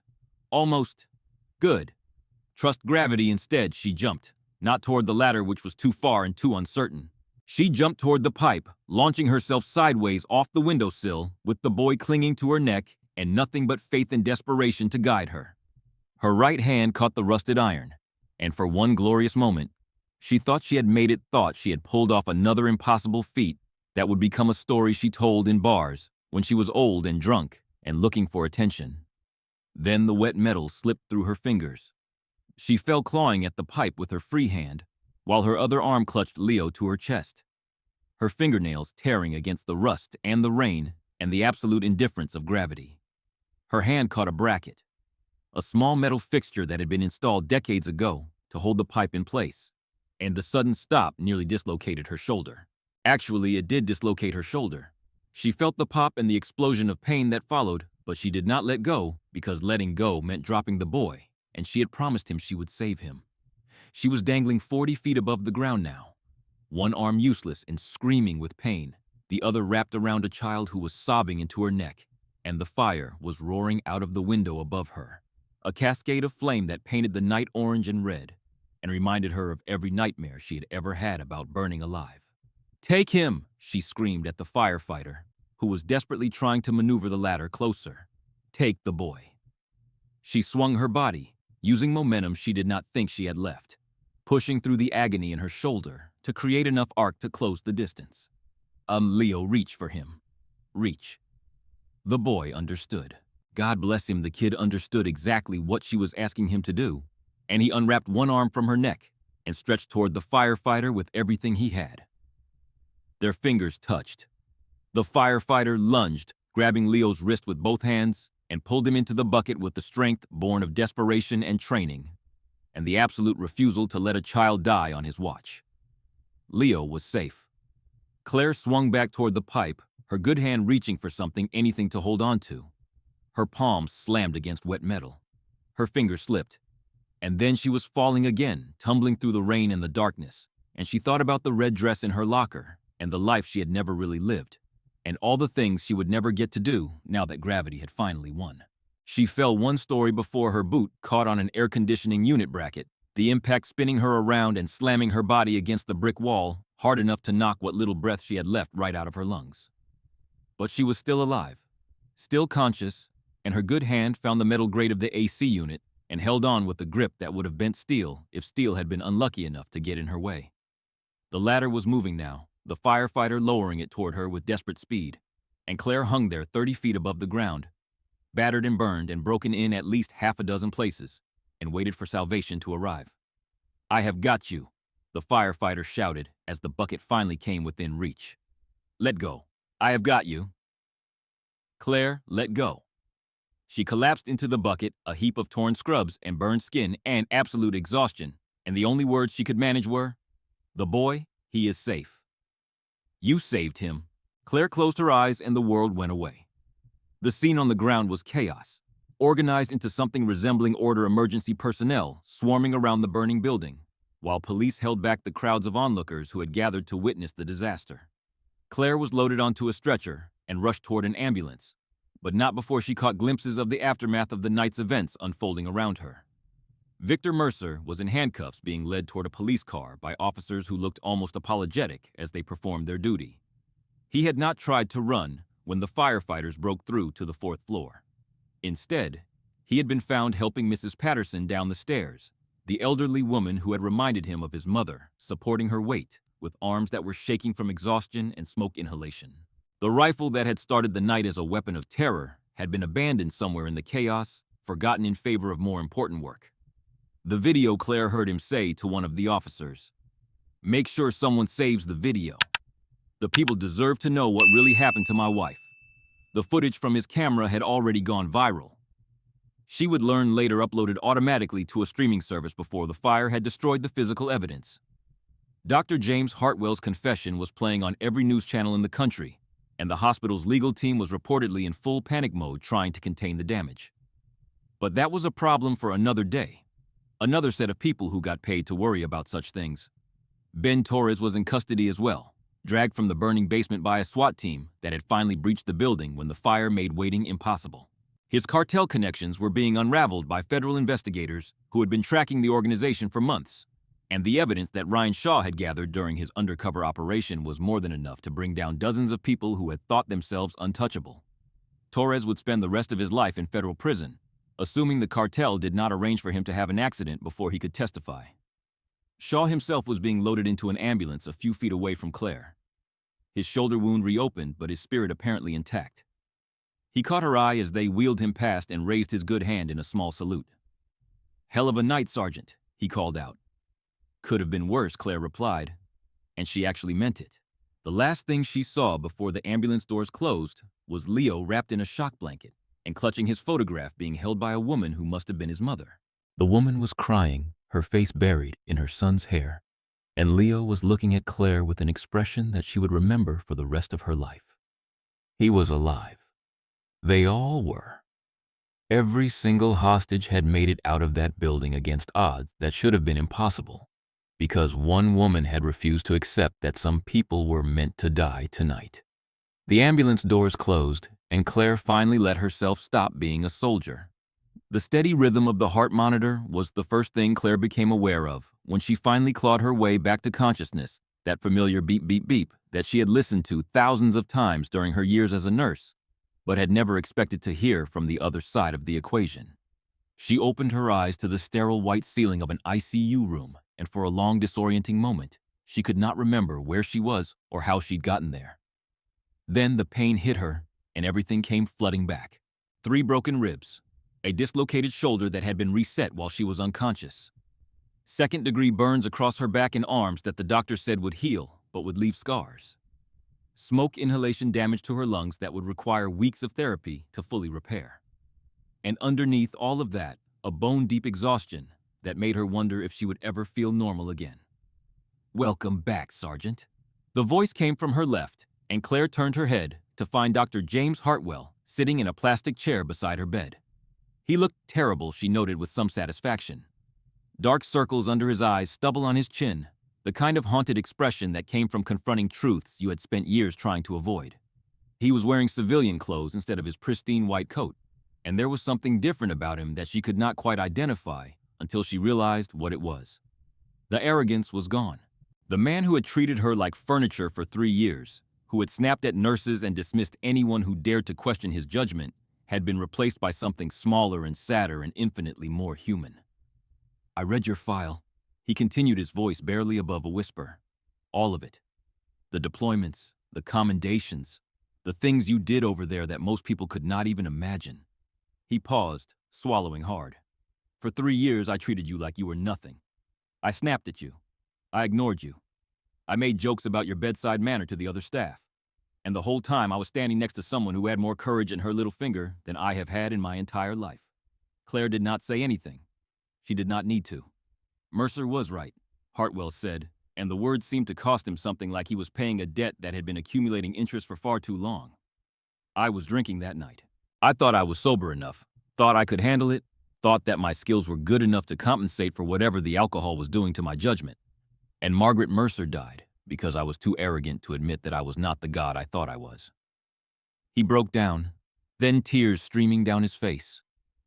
"Almost. Good. Trust gravity instead." She jumped, not toward the ladder which was too far and too uncertain. She jumped toward the pipe, launching herself sideways off the windowsill, with the boy clinging to her neck and nothing but faith and desperation to guide her. Her right hand caught the rusted iron, and for one glorious moment, she thought she had made it, thought she had pulled off another impossible feat that would become a story she told in bars when she was old and drunk and looking for attention. Then the wet metal slipped through her fingers. She fell clawing at the pipe with her free hand, while her other arm clutched Leo to her chest, her fingernails tearing against the rust and the rain and the absolute indifference of gravity. Her hand caught a bracket, a small metal fixture that had been installed decades ago to hold the pipe in place, and the sudden stop nearly dislocated her shoulder. Actually, it did dislocate her shoulder. She felt the pop and the explosion of pain that followed, but she did not let go because letting go meant dropping the boy, and she had promised him she would save him. She was dangling 40 feet above the ground now, one arm useless and screaming with pain, the other wrapped around a child who was sobbing into her neck, and the fire was roaring out of the window above her, a cascade of flame that painted the night orange and red, and reminded her of every nightmare she had ever had about burning alive. "Take him!" she screamed at the firefighter, who was desperately trying to maneuver the ladder closer. "Take the boy." She swung her body, using momentum she did not think she had left, pushing through the agony in her shoulder to create enough arc to close the distance. Leo, reach for him. Reach." The boy understood. God bless him, the kid understood exactly what she was asking him to do, and he unwrapped one arm from her neck and stretched toward the firefighter with everything he had. Their fingers touched. The firefighter lunged, grabbing Leo's wrist with both hands, and pulled him into the bucket with the strength born of desperation and training, and the absolute refusal to let a child die on his watch. Leo was safe. Claire swung back toward the pipe, her good hand reaching for something, anything to hold on to. Her palms slammed against wet metal. Her fingers slipped, and then she was falling again, tumbling through the rain and the darkness, and she thought about the red dress in her locker and the life she had never really lived, and all the things she would never get to do now that gravity had finally won. She fell one story before her boot caught on an air conditioning unit bracket, the impact spinning her around and slamming her body against the brick wall hard enough to knock what little breath she had left right out of her lungs. But she was still alive, still conscious, and her good hand found the metal grate of the AC unit and held on with a grip that would have bent steel if steel had been unlucky enough to get in her way. The ladder was moving now, the firefighter lowering it toward her with desperate speed, and Claire hung there 30 feet above the ground, battered and burned and broken in at least half a dozen places, and waited for salvation to arrive. "I have got you," the firefighter shouted as the bucket finally came within reach. "Let go. I have got you." Claire let go. She collapsed into the bucket, a heap of torn scrubs and burned skin and absolute exhaustion, and the only words she could manage were, "The boy, he is safe." "You saved him." Claire closed her eyes and the world went away. The scene on the ground was chaos, organized into something resembling order emergency personnel swarming around the burning building, while police held back the crowds of onlookers who had gathered to witness the disaster. Claire was loaded onto a stretcher and rushed toward an ambulance, but not before she caught glimpses of the aftermath of the night's events unfolding around her. Victor Mercer was in handcuffs being led toward a police car by officers who looked almost apologetic as they performed their duty. He had not tried to run when the firefighters broke through to the 4th floor. Instead, he had been found helping Mrs. Patterson down the stairs, the elderly woman who had reminded him of his mother, supporting her weight with arms that were shaking from exhaustion and smoke inhalation. The rifle that had started the night as a weapon of terror had been abandoned somewhere in the chaos, forgotten in favor of more important work. The video Claire heard him say to one of the officers, "Make sure someone saves the video. The people deserve to know what really happened to my wife." The footage from his camera had already gone viral. She would learn later uploaded automatically to a streaming service before the fire had destroyed the physical evidence. Dr. James Hartwell's confession was playing on every news channel in the country, and the hospital's legal team was reportedly in full panic mode trying to contain the damage. But that was a problem for another day. Another set of people who got paid to worry about such things. Ben Torres was in custody as well, dragged from the burning basement by a SWAT team that had finally breached the building when the fire made waiting impossible. His cartel connections were being unraveled by federal investigators who had been tracking the organization for months, and the evidence that Ryan Shaw had gathered during his undercover operation was more than enough to bring down dozens of people who had thought themselves untouchable. Torres would spend the rest of his life in federal prison, assuming the cartel did not arrange for him to have an accident before he could testify. Shaw himself was being loaded into an ambulance a few feet away from Claire. His shoulder wound reopened, but his spirit apparently intact. He caught her eye as they wheeled him past and raised his good hand in a small salute. "Hell of a night, Sergeant," he called out. "Could have been worse," Claire replied, and she actually meant it. The last thing she saw before the ambulance doors closed was Leo wrapped in a shock blanket and clutching his photograph being held by a woman who must have been his mother. The woman was crying, her face buried in her son's hair, and Leo was looking at Claire with an expression that she would remember for the rest of her life. He was alive. They all were. Every single hostage had made it out of that building against odds that should have been impossible, because one woman had refused to accept that some people were meant to die tonight. The ambulance doors closed, and Claire finally let herself stop being a soldier. The steady rhythm of the heart monitor was the first thing Claire became aware of when she finally clawed her way back to consciousness, that familiar beep beep beep that she had listened to thousands of times during her years as a nurse, but had never expected to hear from the other side of the equation. She opened her eyes to the sterile white ceiling of an ICU room, and for a long disorienting moment, she could not remember where she was or how she'd gotten there. Then the pain hit her, and everything came flooding back. 3 broken ribs, a dislocated shoulder that had been reset while she was unconscious, second-degree burns across her back and arms that the doctor said would heal, but would leave scars, smoke inhalation damage to her lungs that would require weeks of therapy to fully repair. And underneath all of that, a bone-deep exhaustion that made her wonder if she would ever feel normal again. "Welcome back, Sergeant." The voice came from her left, and Claire turned her head to find Dr. James Hartwell sitting in a plastic chair beside her bed. He looked terrible, she noted with some satisfaction. Dark circles under his eyes, stubble on his chin, the kind of haunted expression that came from confronting truths you had spent years trying to avoid. He was wearing civilian clothes instead of his pristine white coat, and there was something different about him that she could not quite identify until she realized what it was. The arrogance was gone. The man who had treated her like furniture for 3 years, who had snapped at nurses and dismissed anyone who dared to question his judgment, had been replaced by something smaller and sadder and infinitely more human. "I read your file," he continued, his voice barely above a whisper. "All of it. The deployments, the commendations, the things you did over there that most people could not even imagine." He paused, swallowing hard. "For 3 years, I treated you like you were nothing. I snapped at you. I ignored you. I made jokes about your bedside manner to the other staff. And the whole time I was standing next to someone who had more courage in her little finger than I have had in my entire life." Claire did not say anything. She did not need to. "Mercer was right," Hartwell said, and the words seemed to cost him something like he was paying a debt that had been accumulating interest for far too long. "I was drinking that night. I thought I was sober enough, thought I could handle it, thought that my skills were good enough to compensate for whatever the alcohol was doing to my judgment. And Margaret Mercer died because I was too arrogant to admit that I was not the god I thought I was." He broke down, then tears streaming down his face,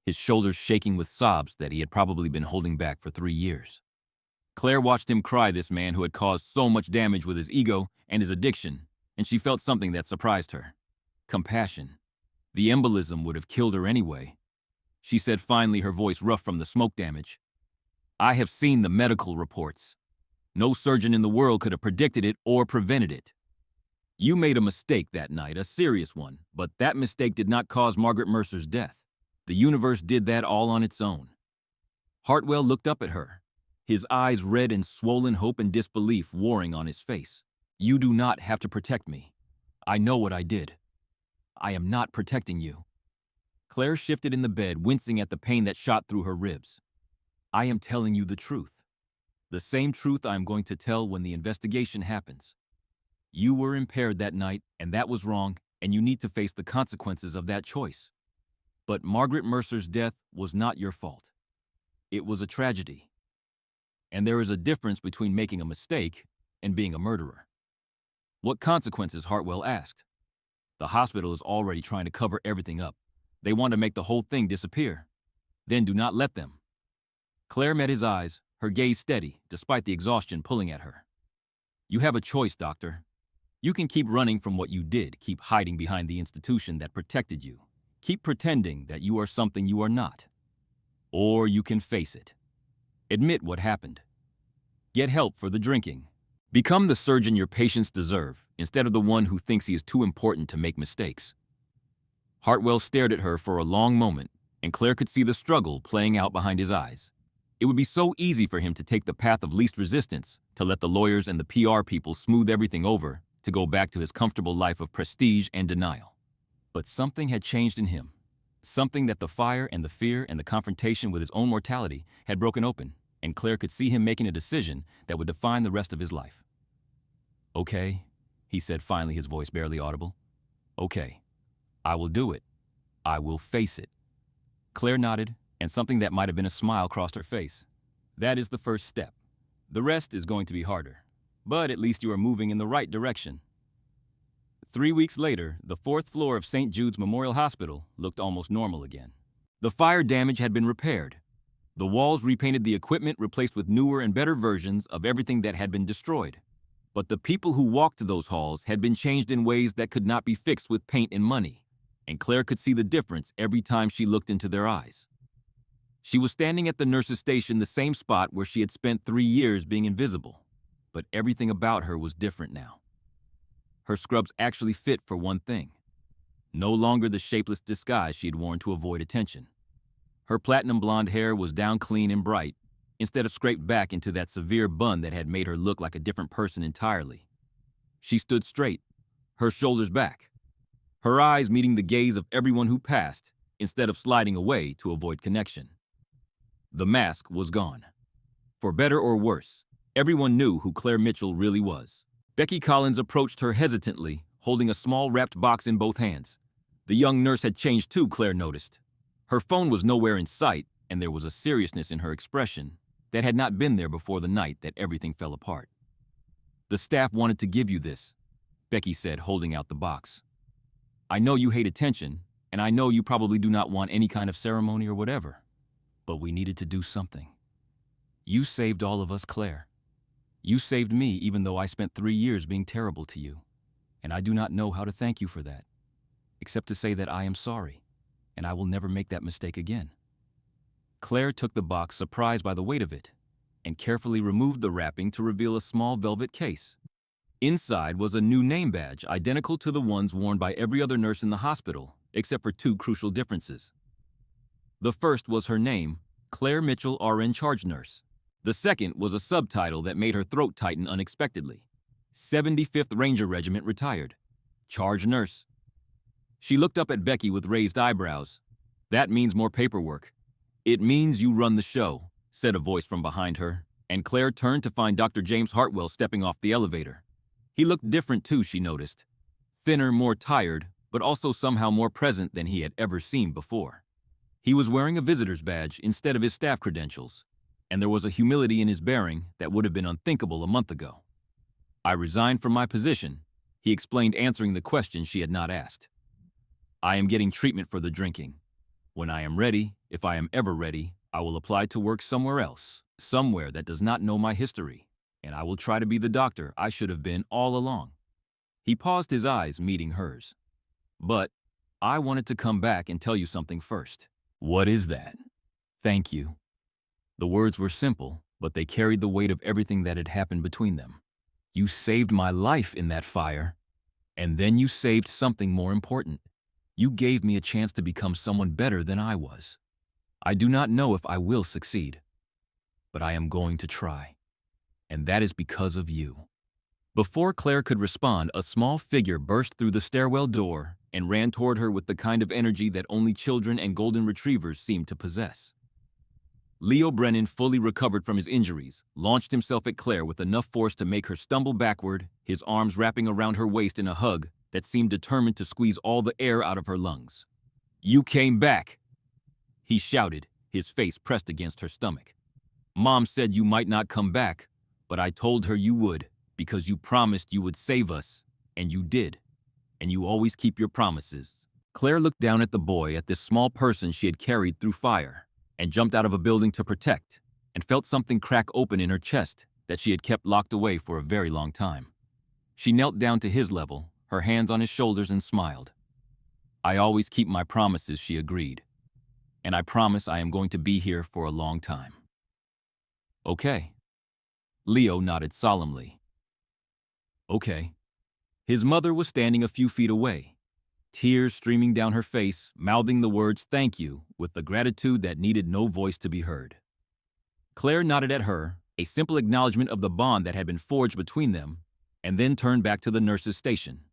his shoulders shaking with sobs that he had probably been holding back for 3 years. Claire watched him cry, this man who had caused so much damage with his ego and his addiction, and she felt something that surprised her. Compassion. The embolism would have killed her anyway. She said finally, her voice rough from the smoke damage, "I have seen the medical reports. No surgeon in the world could have predicted it or prevented it." You made a mistake that night, a serious one, but that mistake did not cause Margaret Mercer's death. The universe did that all on its own. Hartwell looked up at her, his eyes red and swollen, hope and disbelief warring on his face. You do not have to protect me. I know what I did. I am not protecting you. Claire shifted in the bed, wincing at the pain that shot through her ribs. I am telling you the truth. The same truth I am going to tell when the investigation happens. You were impaired that night, and that was wrong, and you need to face the consequences of that choice. But Margaret Mercer's death was not your fault. It was a tragedy. And there is a difference between making a mistake and being a murderer. What consequences? Hartwell asked. The hospital is already trying to cover everything up. They want to make the whole thing disappear. Then do not let them. Claire met his eyes, her gaze steady, despite the exhaustion pulling at her. You have a choice, doctor. You can keep running from what you did, keep hiding behind the institution that protected you, keep pretending that you are something you are not. Or you can face it. Admit what happened. Get help for the drinking. Become the surgeon your patients deserve, instead of the one who thinks he is too important to make mistakes. Hartwell stared at her for a long moment, and Claire could see the struggle playing out behind his eyes. It would be so easy for him to take the path of least resistance, to let the lawyers and the PR people smooth everything over, to go back to his comfortable life of prestige and denial. But something had changed in him. Something that the fire and the fear and the confrontation with his own mortality had broken open, and Claire could see him making a decision that would define the rest of his life. Okay, he said finally, his voice barely audible. Okay, I will do it. I will face it. Claire nodded, and something that might have been a smile crossed her face. That is the first step. The rest is going to be harder, but at least you are moving in the right direction. 3 weeks later, the 4th floor of St. Jude's Memorial Hospital looked almost normal again. The fire damage had been repaired. The walls repainted, the equipment replaced with newer and better versions of everything that had been destroyed. But the people who walked those halls had been changed in ways that could not be fixed with paint and money, and Claire could see the difference every time she looked into their eyes. She was standing at the nurse's station, the same spot where she had spent 3 years being invisible, but everything about her was different now. Her scrubs actually fit for one thing. No longer the shapeless disguise she had worn to avoid attention. Her platinum blonde hair was down clean and bright, instead of scraped back into that severe bun that had made her look like a different person entirely. She stood straight, her shoulders back, her eyes meeting the gaze of everyone who passed, instead of sliding away to avoid connection. The mask was gone. For better or worse, everyone knew who Claire Mitchell really was. Becky Collins approached her hesitantly, holding a small wrapped box in both hands. The young nurse had changed too, Claire noticed. Her phone was nowhere in sight, and there was a seriousness in her expression that had not been there before the night that everything fell apart. The staff wanted to give you this, Becky said, holding out the box. I know you hate attention, and I know you probably do not want any kind of ceremony or whatever, but we needed to do something. You saved all of us, Claire. You saved me even though I spent 3 years being terrible to you, and I do not know how to thank you for that, except to say that I am sorry, and I will never make that mistake again. Claire took the box, surprised by the weight of it, and carefully removed the wrapping to reveal a small velvet case. Inside was a new name badge, identical to the ones worn by every other nurse in the hospital, except for 2 crucial differences. The first was her name, Claire Mitchell, RN Charge Nurse. The second was a subtitle that made her throat tighten unexpectedly. 75th Ranger Regiment retired. Charge Nurse. She looked up at Becky with raised eyebrows. That means more paperwork. It means you run the show, said a voice from behind her, and Claire turned to find Dr. James Hartwell stepping off the elevator. He looked different too, she noticed. Thinner, more tired, but also somehow more present than he had ever seemed before. He was wearing a visitor's badge instead of his staff credentials, and there was a humility in his bearing that would have been unthinkable a month ago. I resigned from my position, he explained, answering the question she had not asked. I am getting treatment for the drinking. When I am ready, if I am ever ready, I will apply to work somewhere else, somewhere that does not know my history, and I will try to be the doctor I should have been all along. He paused, his eyes meeting hers. But I wanted to come back and tell you something first. What is that? Thank you. The words were simple, but they carried the weight of everything that had happened between them. You saved my life in that fire. And then you saved something more important. You gave me a chance to become someone better than I was. I do not know if I will succeed, but I am going to try. And that is because of you." Before Claire could respond, a small figure burst through the stairwell door and ran toward her with the kind of energy that only children and golden retrievers seem to possess. Leo Brennan, fully recovered from his injuries, launched himself at Claire with enough force to make her stumble backward, his arms wrapping around her waist in a hug that seemed determined to squeeze all the air out of her lungs. "You came back," he shouted, his face pressed against her stomach. "Mom said you might not come back, but I told her you would, because you promised you would save us, and you did. And you always keep your promises." Claire looked down at the boy, at this small person she had carried through fire and jumped out of a building to protect, and felt something crack open in her chest that she had kept locked away for a very long time. She knelt down to his level, her hands on his shoulders, and smiled. "I always keep my promises," she agreed. "And I promise I am going to be here for a long time." "Okay." Leo nodded solemnly. "Okay." His mother was standing a few feet away, tears streaming down her face, mouthing the words "thank you" with the gratitude that needed no voice to be heard. Claire nodded at her, a simple acknowledgement of the bond that had been forged between them, and then turned back to the nurse's station.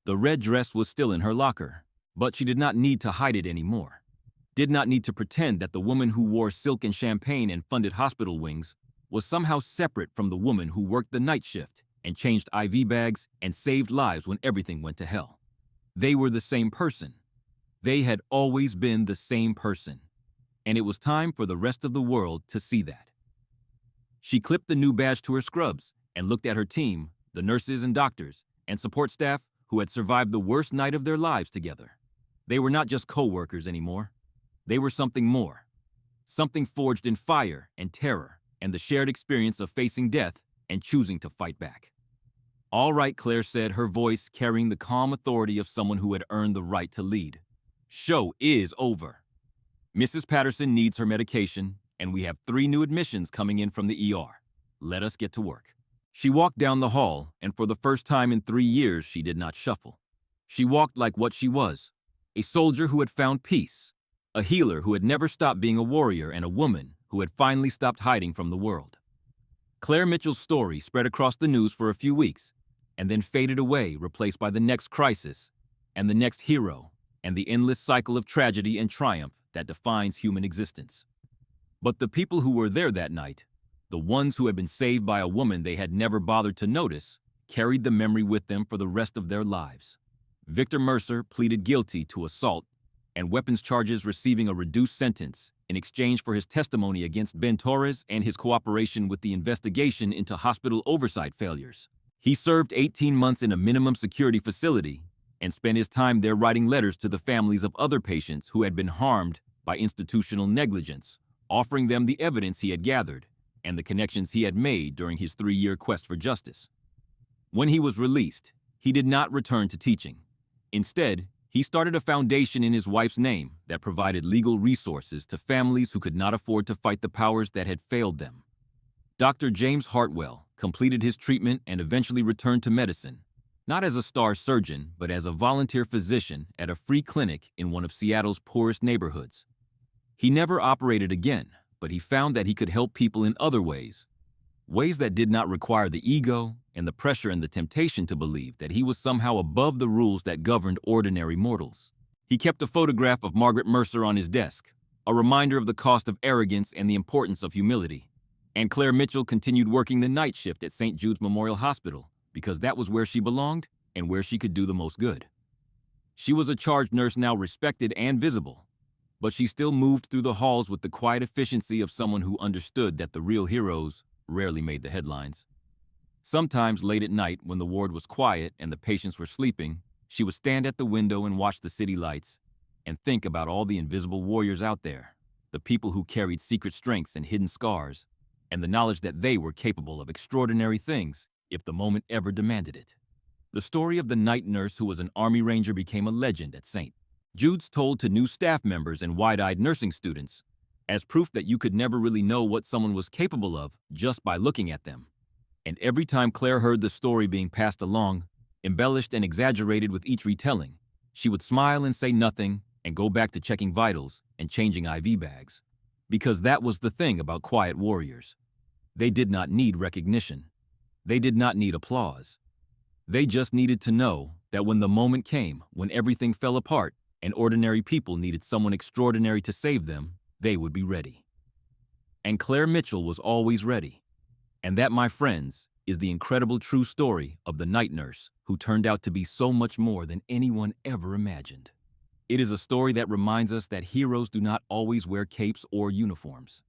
The red dress was still in her locker, but she did not need to hide it anymore. Did not need to pretend that the woman who wore silk and champagne and funded hospital wings was somehow separate from the woman who worked the night shift and changed IV bags and saved lives when everything went to hell. They were the same person. They had always been the same person. And it was time for the rest of the world to see that. She clipped the new badge to her scrubs and looked at her team, the nurses and doctors, and support staff who had survived the worst night of their lives together. They were not just co-workers anymore. They were something more. Something forged in fire and terror and the shared experience of facing death and choosing to fight back. "All right," Claire said, her voice carrying the calm authority of someone who had earned the right to lead. "Show is over. Mrs. Patterson needs her medication, and we have 3 new admissions coming in from the ER. Let us get to work." She walked down the hall, and for the first time in 3 years, she did not shuffle. She walked like what she was, a soldier who had found peace, a healer who had never stopped being a warrior, and a woman who had finally stopped hiding from the world. Claire Mitchell's story spread across the news for a few weeks, and then faded away, replaced by the next crisis, and the next hero, and the endless cycle of tragedy and triumph that defines human existence. But the people who were there that night, the ones who had been saved by a woman they had never bothered to notice, carried the memory with them for the rest of their lives. Victor Mercer pleaded guilty to assault and weapons charges, receiving a reduced sentence in exchange for his testimony against Ben Torres and his cooperation with the investigation into hospital oversight failures. He served 18 months in a minimum security facility and spent his time there writing letters to the families of other patients who had been harmed by institutional negligence, offering them the evidence he had gathered and the connections he had made during his 3-year quest for justice. When he was released, he did not return to teaching. Instead, he started a foundation in his wife's name that provided legal resources to families who could not afford to fight the powers that had failed them. Dr. James Hartwell completed his treatment and eventually returned to medicine, not as a star surgeon, but as a volunteer physician at a free clinic in one of Seattle's poorest neighborhoods. He never operated again, but he found that he could help people in other ways that did not require the ego and the pressure and the temptation to believe that he was somehow above the rules that governed ordinary mortals. He kept a photograph of Margaret Mercer on his desk, a reminder of the cost of arrogance and the importance of humility. And Claire Mitchell continued working the night shift at St. Jude's Memorial Hospital because that was where she belonged and where she could do the most good. She was a charge nurse, now respected and visible, but she still moved through the halls with the quiet efficiency of someone who understood that the real heroes rarely made the headlines. Sometimes late at night, when the ward was quiet and the patients were sleeping, she would stand at the window and watch the city lights and think about all the invisible warriors out there, the people who carried secret strengths and hidden scars, and the knowledge that they were capable of extraordinary things if the moment ever demanded it. The story of the night nurse who was an Army Ranger became a legend at St. Jude's, told to new staff members and wide-eyed nursing students, as proof that you could never really know what someone was capable of just by looking at them. And every time Claire heard the story being passed along, embellished and exaggerated with each retelling. She would smile and say nothing and go back to checking vitals and changing IV bags. Because that was the thing about quiet warriors. They did not need recognition. They did not need applause. They just needed to know that when the moment came, when everything fell apart, and ordinary people needed someone extraordinary to save them, they would be ready. And Claire Mitchell was always ready. And that, my friends, is the incredible true story of the night nurse who turned out to be so much more than anyone ever imagined. It is a story that reminds us that heroes do not always wear capes or uniforms.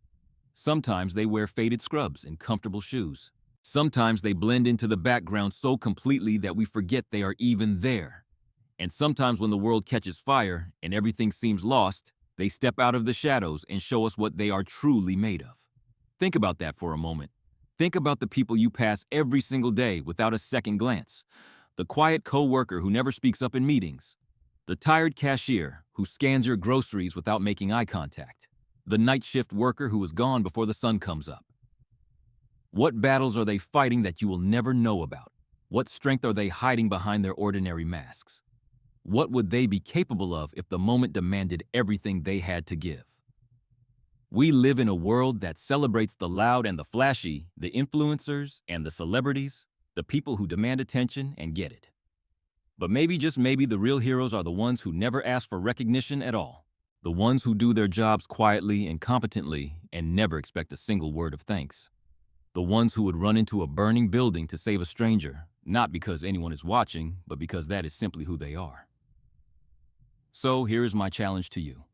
Sometimes they wear faded scrubs and comfortable shoes. Sometimes they blend into the background so completely that we forget they are even there. And sometimes when the world catches fire and everything seems lost, they step out of the shadows and show us what they are truly made of. Think about that for a moment. Think about the people you pass every single day without a second glance. The quiet coworker who never speaks up in meetings. The tired cashier who scans your groceries without making eye contact. The night shift worker who is gone before the sun comes up. What battles are they fighting that you will never know about? What strength are they hiding behind their ordinary masks? What would they be capable of if the moment demanded everything they had to give? We live in a world that celebrates the loud and the flashy, the influencers and the celebrities, the people who demand attention and get it. But maybe, just maybe, the real heroes are the ones who never ask for recognition at all. The ones who do their jobs quietly and competently and never expect a single word of thanks. The ones who would run into a burning building to save a stranger, not because anyone is watching, but because that is simply who they are. So here is my challenge to you.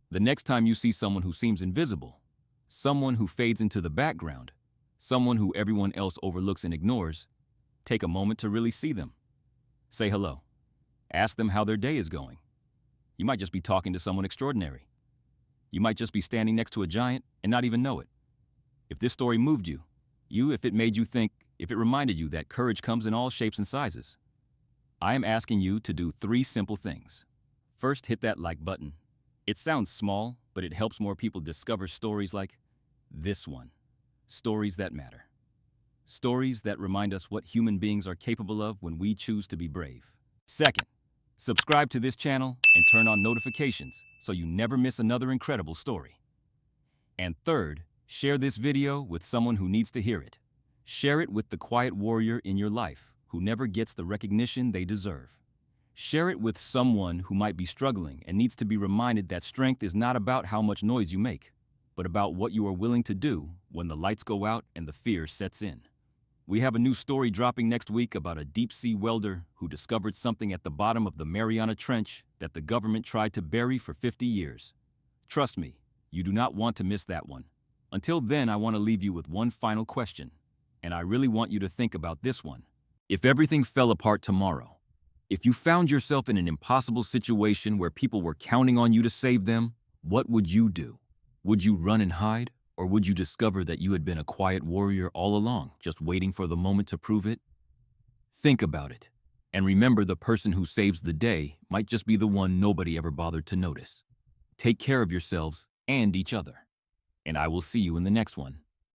The next time you see someone who seems invisible, someone who fades into the background, someone who everyone else overlooks and ignores, take a moment to really see them. Say hello. Ask them how their day is going. You might just be talking to someone extraordinary. You might just be standing next to a giant and not even know it. If this story moved you, if it made you think, if it reminded you that courage comes in all shapes and sizes, I am asking you to do 3 simple things. First, hit that like button. It sounds small, but it helps more people discover stories like this one. Stories that matter. Stories that remind us what human beings are capable of when we choose to be brave. Second, subscribe to this channel and turn on notifications so you never miss another incredible story. And third, share this video with someone who needs to hear it. Share it with the quiet warrior in your life who never gets the recognition they deserve. Share it with someone who might be struggling and needs to be reminded that strength is not about how much noise you make, but about what you are willing to do when the lights go out and the fear sets in. We have a new story dropping next week about a deep-sea welder who discovered something at the bottom of the Mariana Trench that the government tried to bury for 50 years. Trust me, you do not want to miss that one. Until then, I want to leave you with one final question, and I really want you to think about this one. If everything fell apart tomorrow, if you found yourself in an impossible situation where people were counting on you to save them, what would you do? Would you run and hide? Or would you discover that you had been a quiet warrior all along, just waiting for the moment to prove it? Think about it, and remember, the person who saves the day might just be the one nobody ever bothered to notice. Take care of yourselves and each other, and I will see you in the next one.